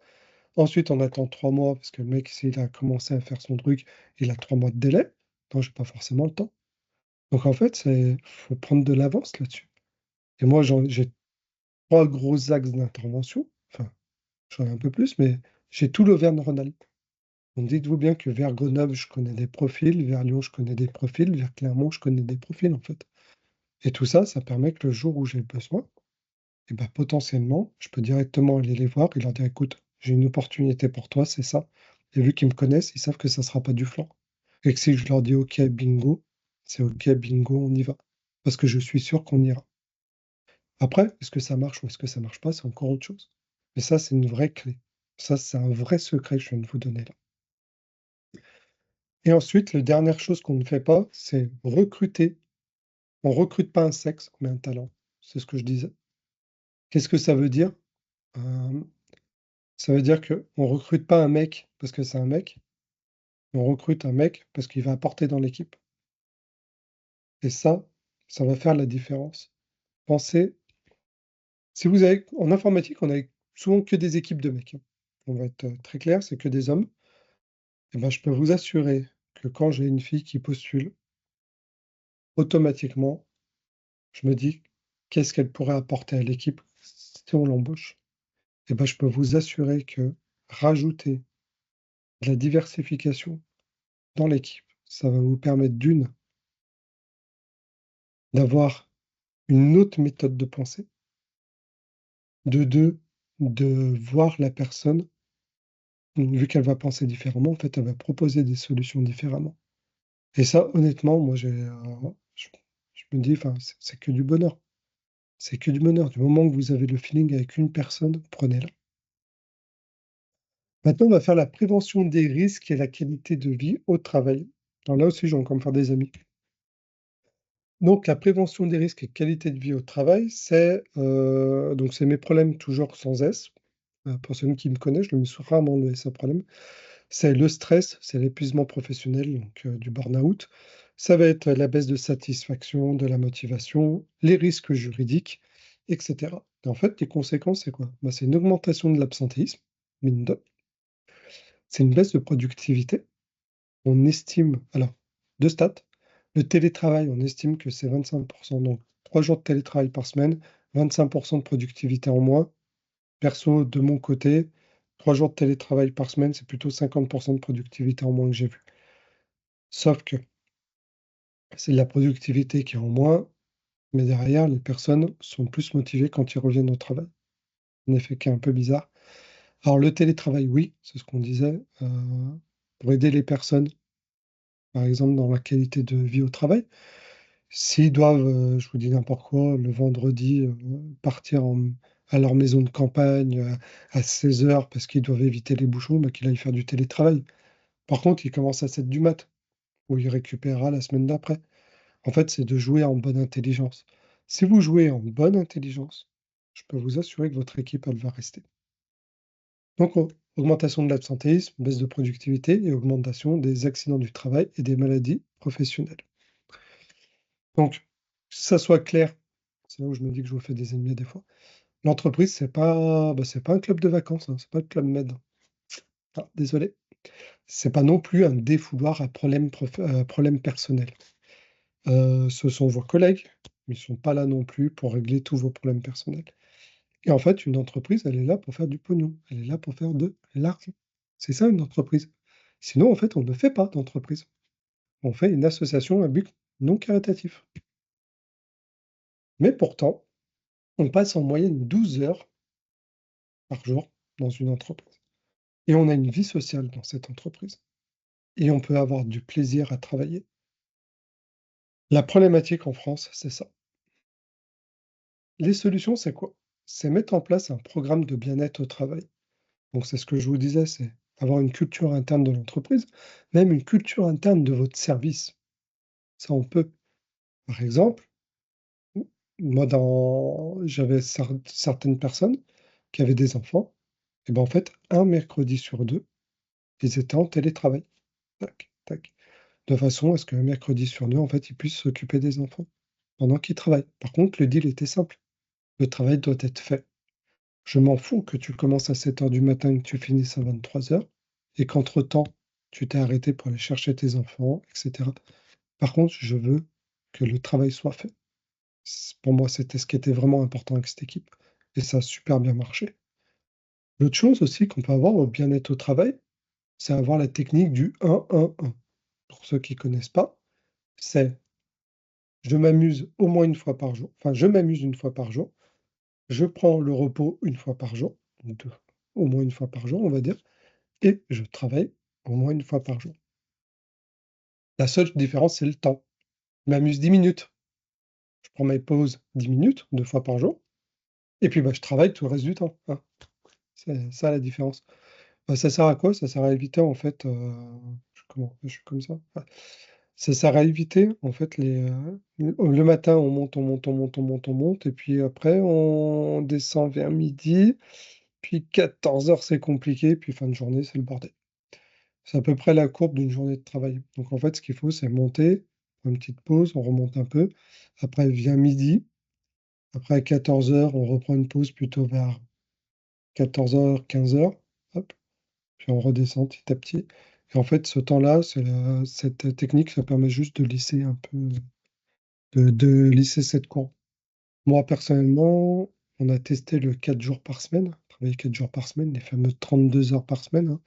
Ensuite, on attend 3 mois parce que le mec, s'il a commencé à faire son truc, il a 3 mois de délai. Donc, j'ai pas forcément le temps. Donc, en fait, faut prendre de l'avance là-dessus. Et moi, j'ai 3 gros axes d'intervention. Enfin, j'en ai un peu plus, mais j'ai tout l'Auvergne-Rhône-Alpes. Donc, dites-vous bien que vers Grenoble, je connais des profils, vers Lyon, je connais des profils, vers Clermont, je connais des profils, en fait. Et tout ça, ça permet que le jour où j'ai besoin, et ben, potentiellement, je peux directement aller les voir et leur dire, écoute, j'ai une opportunité pour toi, c'est ça. Et vu qu'ils me connaissent, ils savent que ça ne sera pas du flanc. Et que si je leur dis OK, bingo, c'est OK, bingo, on y va. Parce que je suis sûr qu'on ira. Après, est-ce que ça marche ou est-ce que ça marche pas, c'est encore autre chose. Mais ça, c'est une vraie clé. Ça, c'est un vrai secret que je viens de vous donner là. Et ensuite, la dernière chose qu'on ne fait pas, c'est recruter. On recrute pas un sexe, mais un talent. C'est ce que je disais. Qu'est-ce que ça veut dire? Euh, Ça veut dire qu'on ne recrute pas un mec parce que c'est un mec, on recrute un mec parce qu'il va apporter dans l'équipe. Et ça va faire la différence. Pensez, si vous avez, en informatique, on a souvent que des équipes de mecs, hein. On va être très clair, c'est que des hommes. Et ben, je peux vous assurer que quand j'ai une fille qui postule, automatiquement, je me dis qu'est-ce qu'elle pourrait apporter à l'équipe si on l'embauche. Et ben, je peux vous assurer que rajouter de la diversification dans l'équipe, ça va vous permettre d'avoir une autre méthode de pensée, de deux, de voir la personne, vu qu'elle va penser différemment, en fait, elle va proposer des solutions différemment. Et ça, honnêtement, moi, je me dis, enfin, c'est que du bonheur. C'est que du bonheur. Du moment que vous avez le feeling avec une personne, prenez-la. Maintenant, on va faire la prévention des risques et la qualité de vie au travail. Alors là aussi, j'ai encore me faire des amis. Donc, la prévention des risques et qualité de vie au travail, c'est mes problèmes toujours sans S. Pour celui qui me connaît, je le mets rarement le S à problème. C'est le stress, c'est l'épuisement professionnel, donc du burn-out. Ça va être la baisse de satisfaction, de la motivation, les risques juridiques, etc. Et en fait, les conséquences, c'est quoi? Bah, c'est une augmentation de l'absentéisme, mine de. C'est une baisse de productivité. On estime, alors, deux stats. Le télétravail, on estime que c'est 25%, donc 3 jours de télétravail par semaine, 25% de productivité en moins. Perso, de mon côté, 3 jours de télétravail par semaine, c'est plutôt 50% de productivité en moins que j'ai vu. Sauf que c'est de la productivité qui est en moins, mais derrière, les personnes sont plus motivées quand ils reviennent au travail. Un effet qui est un peu bizarre. Alors, le télétravail, oui, c'est ce qu'on disait, pour aider les personnes, par exemple, dans la qualité de vie au travail. S'ils doivent, je vous dis n'importe quoi, le vendredi, partir à leur maison de campagne à 16 heures parce qu'ils doivent éviter les bouchons, bah, qu'ils aillent faire du télétravail. Par contre, ils commencent à 7 du mat, où il récupérera la semaine d'après. En fait, c'est de jouer en bonne intelligence. Si vous jouez en bonne intelligence, je peux vous assurer que votre équipe, elle va rester. Donc, augmentation de l'absentéisme, baisse de productivité et augmentation des accidents du travail et des maladies professionnelles. Donc, que ça soit clair, c'est là où je me dis que je vous fais des ennemis des fois. L'entreprise, c'est pas un club de vacances, hein, c'est pas le club Med. Ah, désolé. C'est pas non plus un défouloir à problème personnel. Ce sont vos collègues, mais ils sont pas là non plus pour régler tous vos problèmes personnels. Et en fait, une entreprise, elle est là pour faire du pognon. Elle est là pour faire de l'argent. C'est ça une entreprise. Sinon, en fait, on ne fait pas d'entreprise. On fait une association à but non caritatif. Mais pourtant, on passe en moyenne 12 heures par jour dans une entreprise. Et on a une vie sociale dans cette entreprise. Et on peut avoir du plaisir à travailler. La problématique en France, c'est ça. Les solutions, c'est quoi? C'est mettre en place un programme de bien-être au travail. Donc c'est ce que je vous disais, c'est avoir une culture interne de l'entreprise, même une culture interne de votre service. Ça, on peut. Par exemple, moi, j'avais certaines personnes qui avaient des enfants, et ben en fait, un mercredi sur deux, ils étaient en télétravail. Tac, tac. De façon à ce qu'un mercredi sur deux, en fait, ils puissent s'occuper des enfants pendant qu'ils travaillent. Par contre, le deal était simple. Le travail doit être fait. Je m'en fous que tu commences à 7 heures du matin et que tu finisses à 23 heures, et qu'entre-temps, tu t'es arrêté pour aller chercher tes enfants, etc. Par contre, je veux que le travail soit fait. Pour moi, c'était ce qui était vraiment important avec cette équipe. Et ça a super bien marché. L'autre chose aussi qu'on peut avoir au bien-être au travail, c'est avoir la technique du 1-1-1. Pour ceux qui ne connaissent pas, c'est je m'amuse au moins une fois par jour. Enfin, je m'amuse une fois par jour. Je prends le repos une fois par jour. Donc au moins une fois par jour, on va dire. Et je travaille au moins une fois par jour. La seule différence, c'est le temps. Je m'amuse 10 minutes. Je prends mes pauses 10 minutes, 2 fois par jour. Et puis, bah, je travaille tout le reste du temps, hein. C'est ça la différence. Bah, ça sert à quoi? Ça sert à éviter en fait, je suis comme ça? Ouais. Ça sert à éviter en fait le matin on monte, on monte, on monte, on monte, on monte et puis après on descend vers midi, puis 14 heures c'est compliqué, puis fin de journée c'est le bordel. C'est à peu près la courbe d'une journée de travail. Donc en fait ce qu'il faut c'est monter, une petite pause, on remonte un peu, après vient midi, après à 14 heures on reprend une pause plutôt vers 14 heures 15 heures. Hop. Puis on redescend petit à petit. Et en fait, ce temps-là, cette technique, ça permet juste de lisser un peu, de lisser cette courbe. Moi, personnellement, on a testé le 4 jours par semaine, travailler 4 jours par semaine, les fameux 32 heures par semaine, hein.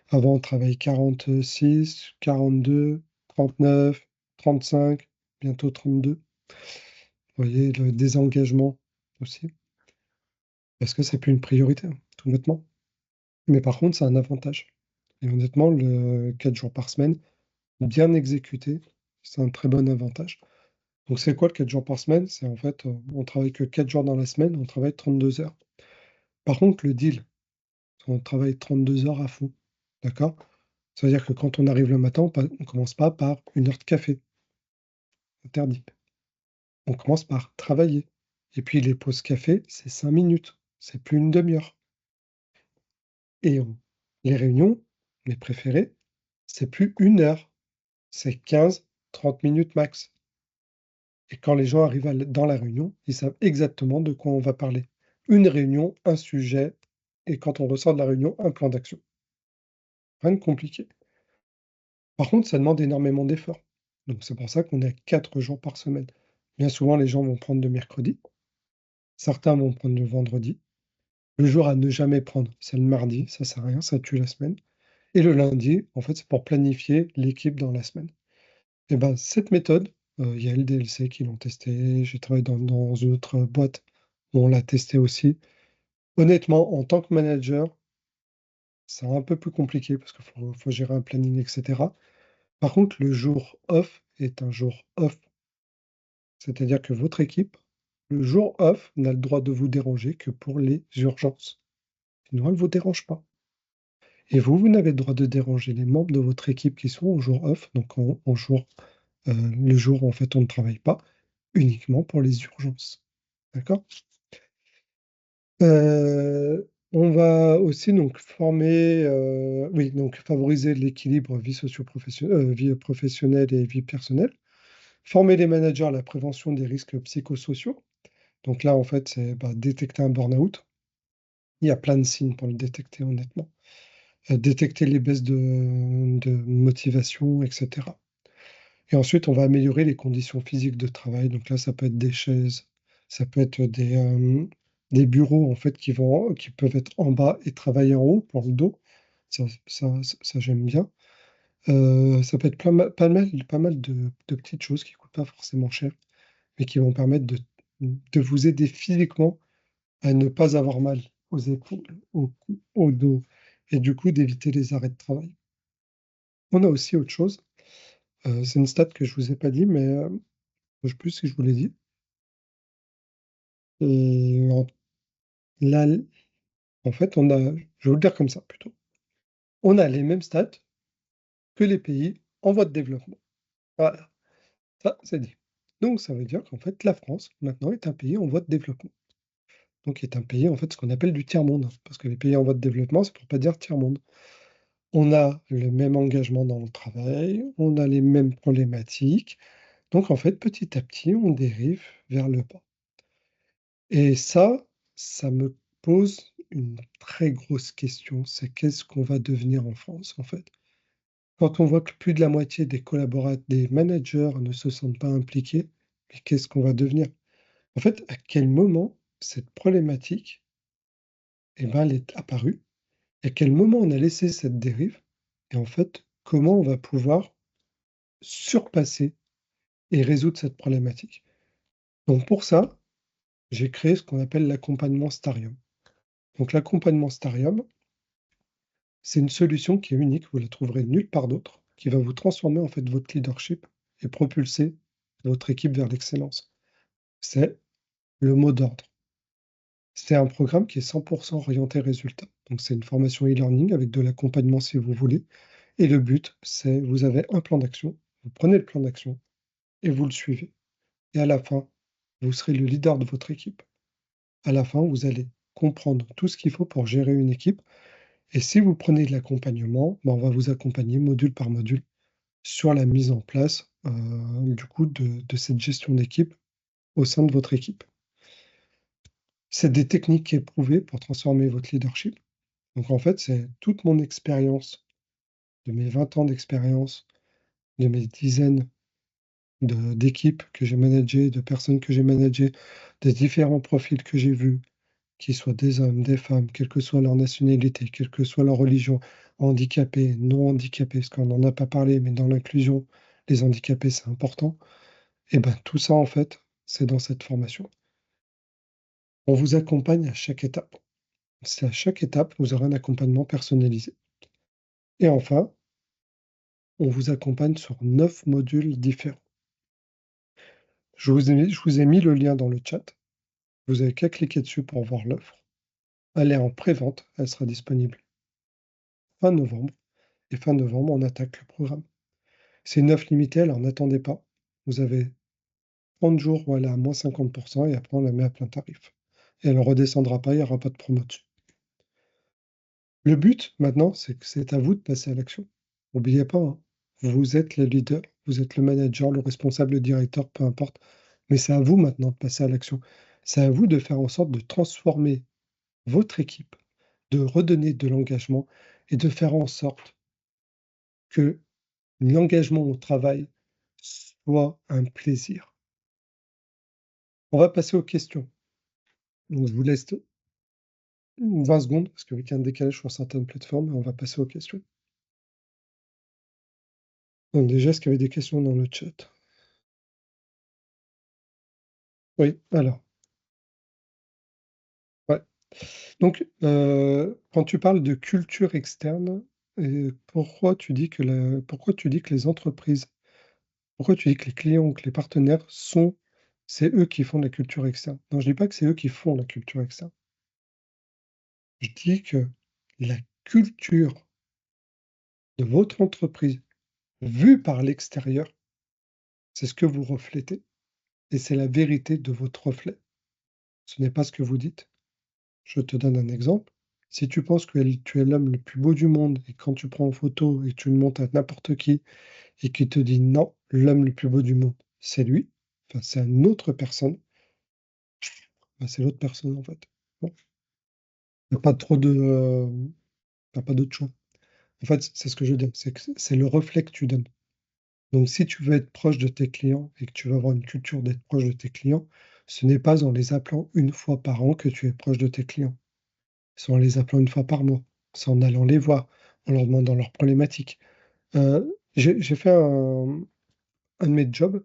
Avant, on travaillait 46, 42, 39, 35, bientôt 32. Vous voyez, le désengagement aussi, parce que c'est plus une priorité, hein, tout bêtement. Mais par contre, c'est un avantage. Et honnêtement, le 4 jours par semaine, bien exécuté, c'est un très bon avantage. Donc c'est quoi le 4 jours par semaine? C'est en fait, on travaille que 4 jours dans la semaine, on travaille 32 heures. Par contre, le deal, on travaille 32 heures à fond. D'accord? Ça veut dire que quand on arrive le matin, on commence pas par une heure de café. Interdit. On commence par travailler. Et puis les pauses café, c'est 5 minutes. C'est plus une demi-heure. Et les réunions, mes préférées, c'est plus une heure. C'est 15-30 minutes max. Et quand les gens arrivent dans la réunion, ils savent exactement de quoi on va parler. Une réunion, un sujet, et quand on ressort de la réunion, un plan d'action. Rien de compliqué. Par contre, ça demande énormément d'efforts. Donc c'est pour ça qu'on est à 4 jours par semaine. Bien souvent, les gens vont prendre le mercredi, certains vont prendre le vendredi. Le jour à ne jamais prendre, c'est le mardi, ça sert à rien, ça tue la semaine. Et le lundi, en fait, c'est pour planifier l'équipe dans la semaine. Et ben, cette méthode, il y a LDLC qui l'ont testée, j'ai travaillé dans une autre boîte où on l'a testé aussi. Honnêtement, en tant que manager, c'est un peu plus compliqué parce qu'il faut gérer un planning, etc. Par contre, le jour off est un jour off. C'est-à-dire que votre équipe, le jour off, n'a le droit de vous déranger que pour les urgences. Sinon, elle ne vous dérange pas. Et vous n'avez le droit de déranger les membres de votre équipe qui sont au jour off, donc le jour où en fait on ne travaille pas, uniquement pour les urgences. D'accord? On va aussi donc oui, donc favoriser l'équilibre vie professionnelle et vie personnelle. Former les managers à la prévention des risques psychosociaux. Donc là, en fait, c'est détecter un burn-out. Il y a plein de signes pour le détecter, honnêtement. Détecter les baisses de motivation, etc. Et ensuite, on va améliorer les conditions physiques de travail. Donc là, ça peut être des chaises, ça peut être des bureaux en fait qui peuvent être en bas et travailler en haut pour le dos. Ça, j'aime bien. Ça peut être pas mal de petites choses qui ne coûtent pas forcément cher, mais qui vont permettre de vous aider physiquement à ne pas avoir mal aux épaules, au cou, au dos, et du coup d'éviter les arrêts de travail. On a aussi autre chose. C'est une stat que je vous ai pas dit, mais je sais plus si je vous l'ai dit. Et là, en fait, je vais vous le dire comme ça plutôt. on a les mêmes stats que les pays en voie de développement. Voilà, ça, c'est dit. Donc ça veut dire qu'en fait, la France, maintenant, est un pays en voie de développement. Donc est un pays, en fait, ce qu'on appelle du tiers-monde. Parce que les pays en voie de développement, c'est pour pas dire tiers-monde. On a le même engagement dans le travail, on a les mêmes problématiques. Donc en fait, petit à petit, on dérive vers le bas. Et ça me pose une très grosse question, c'est qu'est-ce qu'on va devenir en France, en fait? Quand on voit que plus de la moitié des collaborateurs, des managers ne se sentent pas impliqués, mais qu'est-ce qu'on va devenir? En fait, à quel moment cette problématique, eh ben, elle est apparue? À quel moment on a laissé cette dérive? Et en fait, comment on va pouvoir surpasser et résoudre cette problématique? Donc pour ça, j'ai créé ce qu'on appelle l'accompagnement Starium. Donc l'accompagnement Starium, c'est une solution qui est unique, vous la trouverez nulle part d'autre, qui va vous transformer en fait votre leadership et propulser votre équipe vers l'excellence. C'est le mot d'ordre. C'est un programme qui est 100% orienté résultat. Donc c'est une formation e-learning avec de l'accompagnement si vous voulez. Et le but, c'est vous avez un plan d'action, vous prenez le plan d'action et vous le suivez. Et à la fin, vous serez le leader de votre équipe. À la fin, vous allez comprendre tout ce qu'il faut pour gérer une équipe. Et si vous prenez de l'accompagnement, ben, on va vous accompagner module par module sur la mise en place du coup de cette gestion d'équipe au sein de votre équipe. C'est des techniques éprouvées pour transformer votre leadership. Donc en fait, c'est toute mon expérience, de mes 20 ans d'expérience, de mes dizaines d'équipes que j'ai managées, de personnes que j'ai managées, des différents profils que j'ai vus, qu'ils soient des hommes, des femmes, quelle que soit leur nationalité, quelle que soit leur religion, handicapés, non handicapés, parce qu'on n'en a pas parlé, mais dans l'inclusion, les handicapés, c'est important. Et ben tout ça, en fait, c'est dans cette formation. On vous accompagne à chaque étape. C'est à chaque étape, vous aurez un accompagnement personnalisé. Et enfin, on vous accompagne sur 9 modules différents. Je vous ai mis le lien dans le chat. Vous avez qu'à cliquer dessus pour voir l'offre. Elle est en pré-vente, elle sera disponible fin novembre. Et fin novembre, on attaque le programme. C'est une offre limitée, alors n'attendez pas. Vous avez 30 jours où elle est à moins 50% et après on la met à plein tarif. Et elle ne redescendra pas, il n'y aura pas de promo dessus. Le but maintenant, c'est que c'est à vous de passer à l'action. N'oubliez pas, hein, vous êtes le leader, vous êtes le manager, le responsable, le directeur, peu importe. Mais c'est à vous maintenant de passer à l'action. C'est à vous de faire en sorte de transformer votre équipe, de redonner de l'engagement et de faire en sorte que l'engagement au travail soit un plaisir. On va passer aux questions. Donc, je vous laisse 20 secondes, parce qu'avec un décalage sur certaines plateformes, on va passer aux questions. Donc déjà, est-ce qu'il y avait des questions dans le chat? Oui, alors, ouais. Donc, quand tu parles de culture externe, pourquoi tu dis que les entreprises, pourquoi tu dis que les clients ou que les partenaires c'est eux qui font la culture externe? Non, je dis pas que c'est eux qui font la culture externe. Je dis que la culture de votre entreprise, vue par l'extérieur, c'est ce que vous reflétez et c'est la vérité de votre reflet. Ce n'est pas ce que vous dites. Je te donne un exemple. Si tu penses que tu es l'homme le plus beau du monde et quand tu prends en photo et que tu le montres à n'importe qui et qu'il te dit non, l'homme le plus beau du monde, c'est lui, enfin c'est une autre personne, ben, c'est l'autre personne en fait. Bon. Il n'y a pas trop de, il y a pas d'autre choix. En fait, c'est ce que je veux dire, c'est que c'est le reflet que tu donnes. Donc, si tu veux être proche de tes clients et que tu veux avoir une culture d'être proche de tes clients, ce n'est pas en les appelant une fois par an que tu es proche de tes clients. C'est en les appelant une fois par mois. C'est en allant les voir, en leur demandant leurs problématiques. J'ai fait un de mes jobs,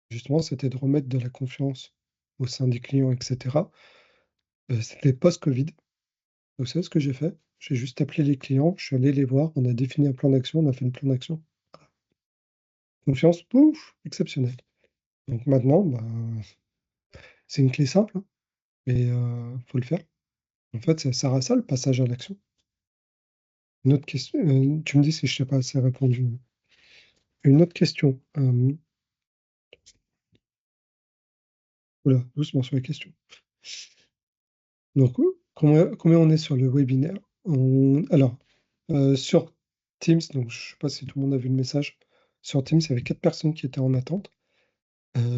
justement, c'était de remettre de la confiance au sein des clients, etc. C'était post-Covid. Vous savez ce que j'ai fait? J'ai juste appelé les clients, je suis allé les voir, on a défini un plan d'action, on a fait le plan d'action. Confiance, pouf, exceptionnelle. Donc maintenant, bah, c'est une clé simple, hein, mais faut le faire. En fait, ça sert à ça le passage à l'action. Une autre question, tu me dis si je t'ai pas assez répondu. Une autre question. Oula, doucement sur les questions. Donc, combien on est sur le webinaire? Alors, sur Teams, donc je sais pas si tout le monde a vu le message. Sur Teams, il y avait 4 personnes qui étaient en attente.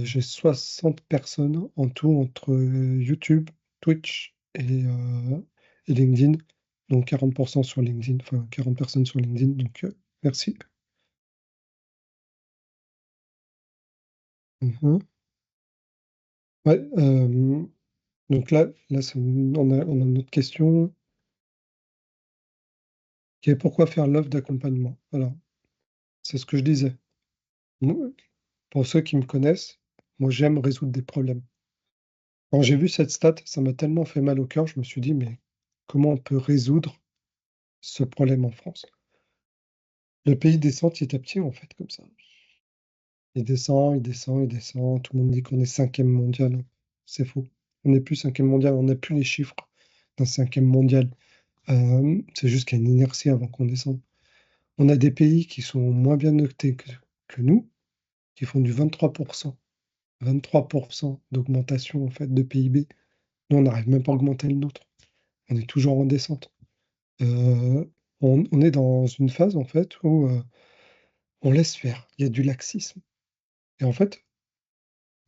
J'ai 60 personnes en tout entre YouTube, Twitch et LinkedIn. Donc 40% sur LinkedIn, enfin 40 personnes sur LinkedIn. Donc merci. Mhm. Ouais, donc là on a une autre question qui est pourquoi faire l'offre d'accompagnement? Alors, c'est ce que je disais. Moi, pour ceux qui me connaissent, moi j'aime résoudre des problèmes. Quand j'ai vu cette stat, ça m'a tellement fait mal au cœur, je me suis dit, mais comment on peut résoudre ce problème en France? Le pays descend petit à petit, en fait, comme ça. Il descend, il descend, il descend. Tout le monde dit qu'on est cinquième mondial. C'est faux. On n'est plus cinquième mondial, on n'a plus les chiffres d'un cinquième mondial. C'est juste qu'il y a une inertie avant qu'on descende. On a des pays qui sont moins bien notés que nous, qui font du 23%. 23% d'augmentation, en fait, de PIB. Nous, on n'arrive même pas à augmenter le nôtre. On est toujours en descente. Euh, on est dans une phase, en fait, où on laisse faire. Il y a du laxisme. Et en fait,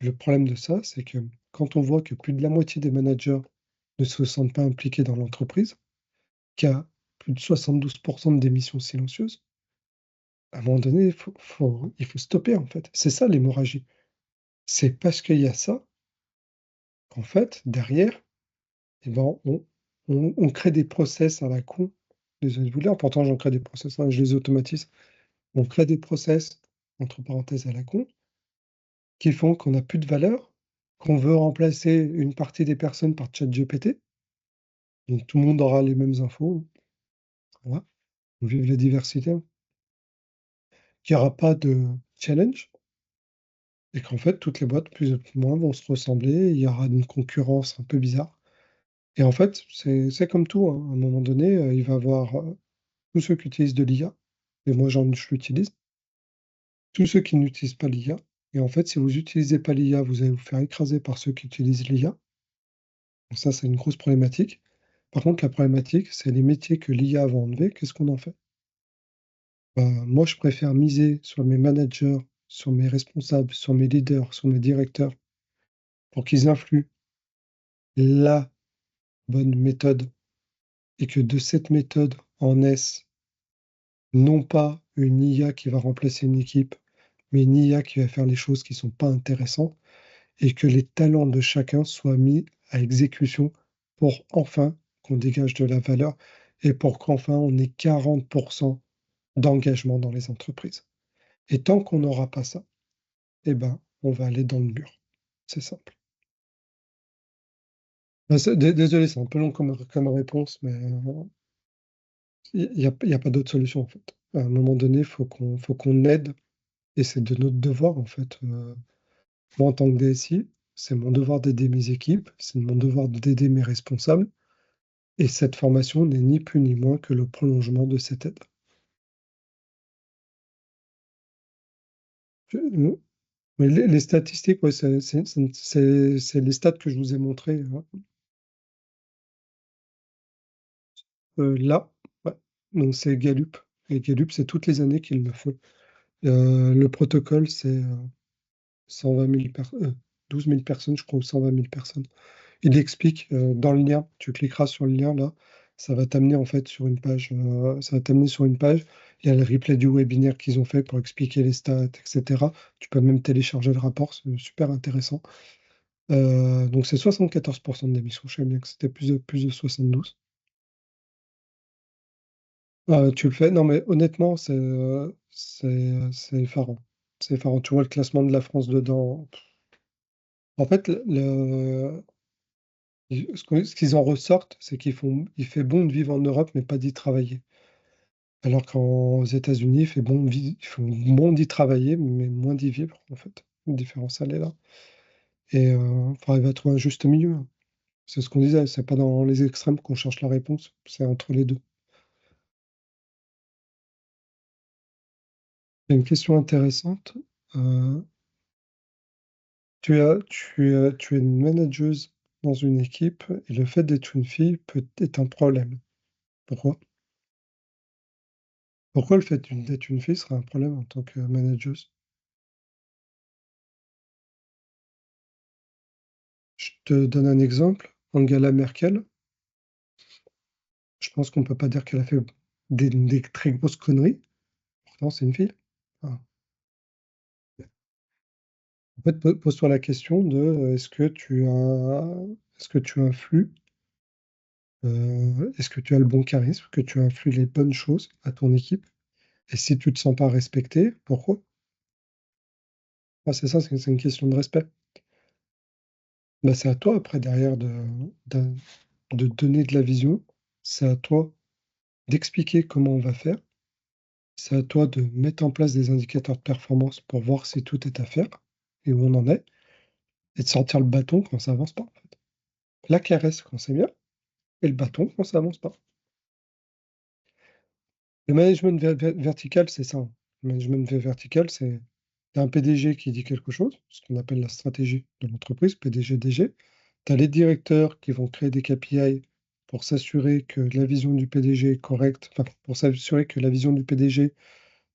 le problème de ça, c'est que quand on voit que plus de la moitié des managers ne se sentent pas impliqués dans l'entreprise, qu'il y a plus de 72% de démissions silencieuses, à un moment donné, il faut stopper, en fait. C'est ça l'hémorragie. C'est parce qu'il y a ça qu'en fait, derrière, eh ben, on crée des process à la con. Désolé de vous le dire, pourtant j'en crée des process, hein, je les automatise. On crée des process, entre parenthèses, à la con, qui font qu'on n'a plus de valeur, qu'on veut remplacer une partie des personnes par ChatGPT. Donc tout le monde aura les mêmes infos. Voilà. Vive la diversité. Qu'il n'y aura pas de challenge et qu'en fait, toutes les boîtes, plus ou moins, vont se ressembler. Il y aura une concurrence un peu bizarre. Et en fait, c'est comme tout, hein. À un moment donné, il va y avoir tous ceux qui utilisent de l'IA, et moi, je l'utilise, tous ceux qui n'utilisent pas l'IA. Et en fait, si vous n'utilisez pas l'IA, vous allez vous faire écraser par ceux qui utilisent l'IA. Donc ça, c'est une grosse problématique. Par contre, la problématique, c'est les métiers que l'IA va enlever. Qu'est-ce qu'on en fait? Moi, je préfère miser sur mes managers, sur mes responsables, sur mes leaders, sur mes directeurs, pour qu'ils influent la bonne méthode et que de cette méthode en naisse non pas une IA qui va remplacer une équipe, mais une IA qui va faire les choses qui ne sont pas intéressantes et que les talents de chacun soient mis à exécution pour enfin qu'on dégage de la valeur et pour qu'enfin on ait 40% d'engagement dans les entreprises. Et tant qu'on n'aura pas ça, eh ben, on va aller dans le mur. C'est simple. Désolé, c'est un peu long comme réponse, mais il n'y a pas d'autre solution en fait. À un moment donné, faut qu'on aide, et c'est de notre devoir en fait. Moi, en tant que DSI, c'est mon devoir d'aider mes équipes, c'est mon devoir d'aider mes responsables, et cette formation n'est ni plus ni moins que le prolongement de cette aide. Mais les statistiques, ouais, c'est les stats que je vous ai montrées hein, là. Ouais. Donc c'est Gallup. Et Gallup, c'est toutes les années qu'il le faut. Le protocole, c'est 120 000 12 000 personnes, je crois, ou 120 000 personnes. Il explique dans le lien, tu cliqueras sur le lien là, ça va t'amener en fait sur une page. Ça va t'amener sur une page. Il y a le replay du webinaire qu'ils ont fait pour expliquer les stats, etc. Tu peux même télécharger le rapport, c'est super intéressant. Donc c'est 74% de démission. Je sais bien que c'était plus de 72. Tu le fais? Non, mais honnêtement, c'est effarant. C'est effarant. Tu vois le classement de la France dedans. En fait, ce qu'ils en ressortent, c'est il fait bon de vivre en Europe, mais pas d'y travailler. Alors qu'aux États-Unis, il fait bon d'y travailler, mais moins d'y vivre, en fait. La différence, elle est là. Et il faut arriver à trouver un juste milieu. C'est ce qu'on disait, c'est pas dans les extrêmes qu'on cherche la réponse, c'est entre les deux. Il y a une question intéressante. Tu es une manageuse dans une équipe et le fait d'être une fille peut être un problème. Pourquoi? Pourquoi le fait d'être une fille serait un problème en tant que manageuse? Je te donne un exemple. Angela Merkel, je pense qu'on peut pas dire qu'elle a fait des très grosses conneries. Pourtant, c'est une fille. Enfin, en fait, pose-toi la question de est-ce que tu influes, est-ce que tu as le bon charisme, que tu influes les bonnes choses à ton équipe? Et si tu te sens pas respecté, pourquoi? Ah, c'est ça, c'est une question de respect. Bah, c'est à toi après derrière de donner de la vision. C'est à toi d'expliquer comment on va faire. C'est à toi de mettre en place des indicateurs de performance pour voir si tout est à faire et où on en est, et de sortir le bâton quand ça avance pas, en fait. La caresse quand c'est bien, et le bâton quand ça avance pas. Le management vertical, c'est ça. Le management vertical, c'est t'as un PDG qui dit quelque chose, ce qu'on appelle la stratégie de l'entreprise, PDG-DG. Tu as les directeurs qui vont créer des KPI pour s'assurer que la vision du PDG est correcte, enfin, pour s'assurer que la vision du PDG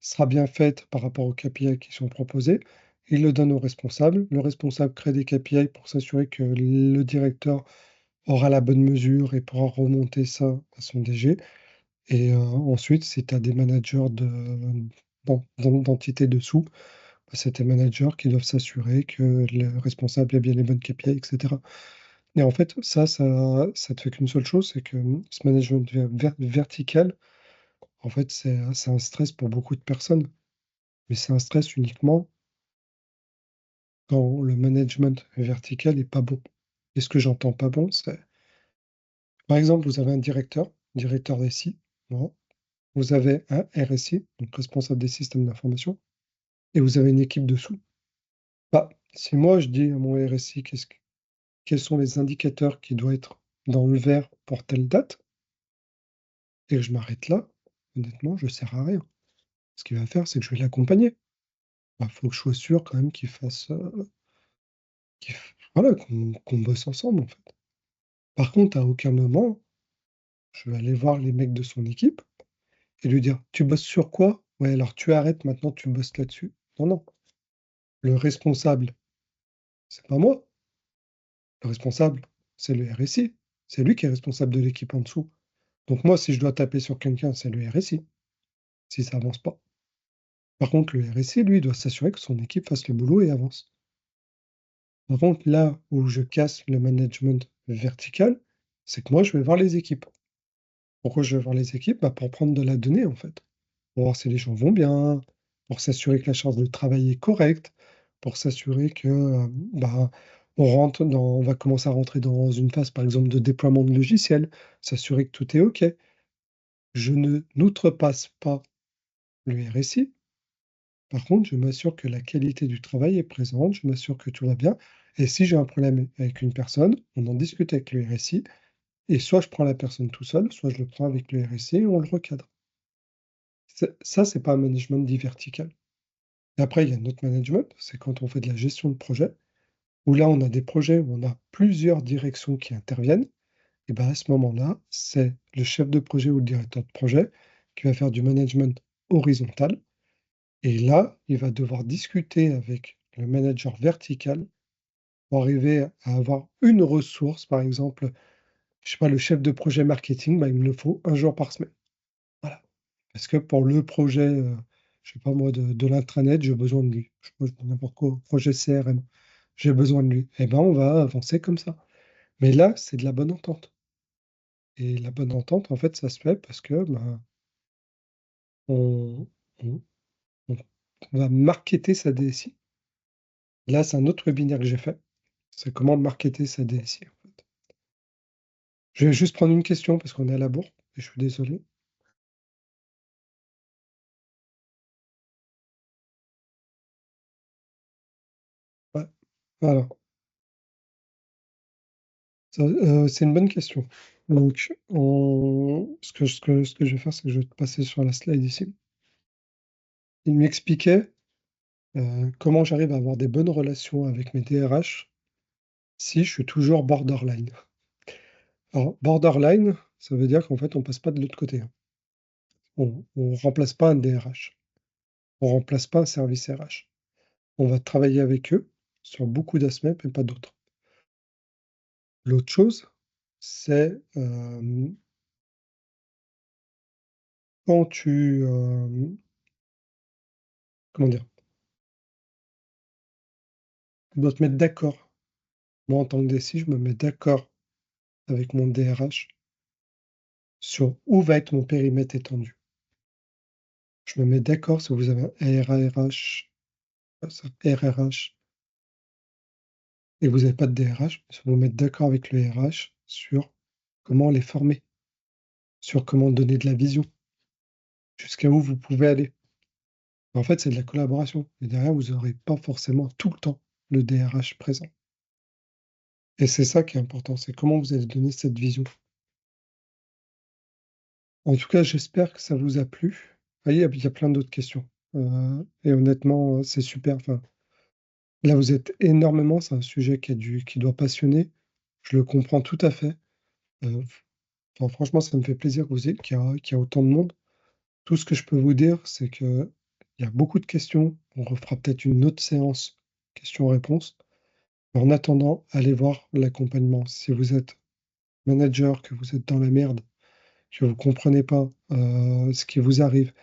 sera bien faite par rapport aux KPI qui sont proposés. Il le donne au responsable. Le responsable crée des KPI pour s'assurer que le directeur aura la bonne mesure et pourra remonter ça à son DG. Et ensuite, si tu as des managers d'entités dessous, bah, c'est tes managers qui doivent s'assurer que le responsable a bien les bonnes KPI, etc. Et en fait, ça te fait qu'une seule chose, c'est que ce management vertical, en fait, c'est un stress pour beaucoup de personnes. Mais c'est un stress uniquement quand le management vertical est pas bon. Et ce que j'entends pas bon, c'est, par exemple, vous avez un directeur SI, voilà. Vous avez un RSI, donc responsable des systèmes d'information, et vous avez une équipe dessous. Bah, si moi je dis à mon RSI quels sont les indicateurs qui doivent être dans le vert pour telle date, et que je m'arrête là, honnêtement, je ne sers à rien. Ce qu'il va faire, c'est que je vais l'accompagner. Il faut que je sois sûr quand même qu'il fasse, voilà, qu'on bosse ensemble en fait. Par contre, à aucun moment, je vais aller voir les mecs de son équipe et lui dire, tu bosses sur quoi? Ouais, alors tu arrêtes maintenant, tu bosses là-dessus. Non, non. Le responsable, c'est pas moi. Le responsable, c'est le RSI. C'est lui qui est responsable de l'équipe en dessous. Donc moi, si je dois taper sur quelqu'un, c'est le RSI, si ça avance pas. Par contre, le RSI, lui, doit s'assurer que son équipe fasse le boulot et avance. Par contre, là où je casse le management vertical, c'est que moi, je vais voir les équipes. Pourquoi je vais voir les équipes? Bah, pour prendre de la donnée, en fait. Pour voir si les gens vont bien, pour s'assurer que la charge de travail est correcte, pour s'assurer que bah, on va commencer à rentrer dans une phase, par exemple, de déploiement de logiciels, s'assurer que tout est OK. Je ne n'outrepasse pas le RSI. Par contre, je m'assure que la qualité du travail est présente, je m'assure que tout va bien. Et si j'ai un problème avec une personne, on en discute avec le RSI. Et soit je prends la personne tout seul, soit je le prends avec le RSI et on le recadre. Ça, c'est pas un management dit vertical. Et après, il y a notre management, c'est quand on fait de la gestion de projet, où là, on a des projets où on a plusieurs directions qui interviennent. Et ben à ce moment-là, c'est le chef de projet ou le directeur de projet qui va faire du management horizontal. Et là, il va devoir discuter avec le manager vertical pour arriver à avoir une ressource. Par exemple, je sais pas, le chef de projet marketing, bah, il me le faut un jour par semaine. Voilà. Parce que pour le projet, je sais pas moi, de l'intranet, j'ai besoin de lui. Je dis n'importe quoi, projet CRM, j'ai besoin de lui. Eh ben, on va avancer comme ça. Mais là, c'est de la bonne entente. Et la bonne entente, en fait, ça se fait parce que ben, on, on- on va marketer sa DSI. Là, c'est un autre webinaire que j'ai fait. C'est comment marketer sa DSI, en fait. Je vais juste prendre une question parce qu'on est à la bourre et je suis désolé. Ouais, voilà. C'est une bonne question. Donc, ce que je vais faire, c'est que je vais te passer sur la slide ici. Il m'expliquait comment j'arrive à avoir des bonnes relations avec mes DRH si je suis toujours borderline. Alors, borderline, ça veut dire qu'en fait, on passe pas de l'autre côté, hein. On remplace pas un DRH, on remplace pas un service RH. On va travailler avec eux sur beaucoup d'aspects, mais pas d'autres. L'autre chose, c'est quand tu, comment dire? Tu dois te mettre d'accord. Moi, en tant que DSI, je me mets d'accord avec mon DRH sur où va être mon périmètre étendu. Je me mets d'accord si vous avez un RARH, RRH et vous n'avez pas de DRH, il faut vous mettre d'accord avec le RH sur comment les former, sur comment donner de la vision, jusqu'à où vous pouvez aller. En fait, c'est de la collaboration. Et derrière, vous n'aurez pas forcément tout le temps le DRH présent. Et c'est ça qui est important, c'est comment vous allez donner cette vision. En tout cas, j'espère que ça vous a plu. Ah, il y a plein d'autres questions. Et honnêtement, c'est super. Enfin, là, vous êtes énormément, c'est un sujet qui doit passionner. Je le comprends tout à fait. Euh, enfin, franchement, ça me fait plaisir qu'il y a autant de monde. Tout ce que je peux vous dire, c'est que il y a beaucoup de questions. On refera peut-être une autre séance questions-réponses. Mais en attendant, allez voir l'accompagnement. Si vous êtes manager, que vous êtes dans la merde, que vous comprenez pas ce qui vous arrive,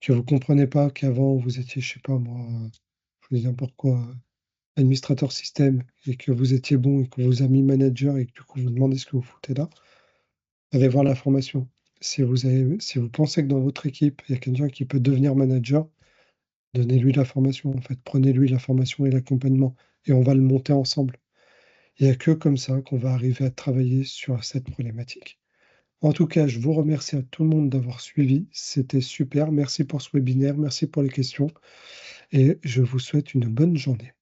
que vous comprenez pas qu'avant vous étiez, je sais pas moi, je vous dis n'importe quoi, administrateur système, et que vous étiez bon et que vous avez mis manager et que du coup vous demandez ce que vous foutez là, allez voir la formation. Si vous pensez que dans votre équipe, il y a quelqu'un qui peut devenir manager, donnez-lui la formation, en fait. Prenez-lui la formation et l'accompagnement, et on va le monter ensemble. Il n'y a que comme ça qu'on va arriver à travailler sur cette problématique. En tout cas, je vous remercie à tout le monde d'avoir suivi. C'était super. Merci pour ce webinaire. Merci pour les questions. Et je vous souhaite une bonne journée.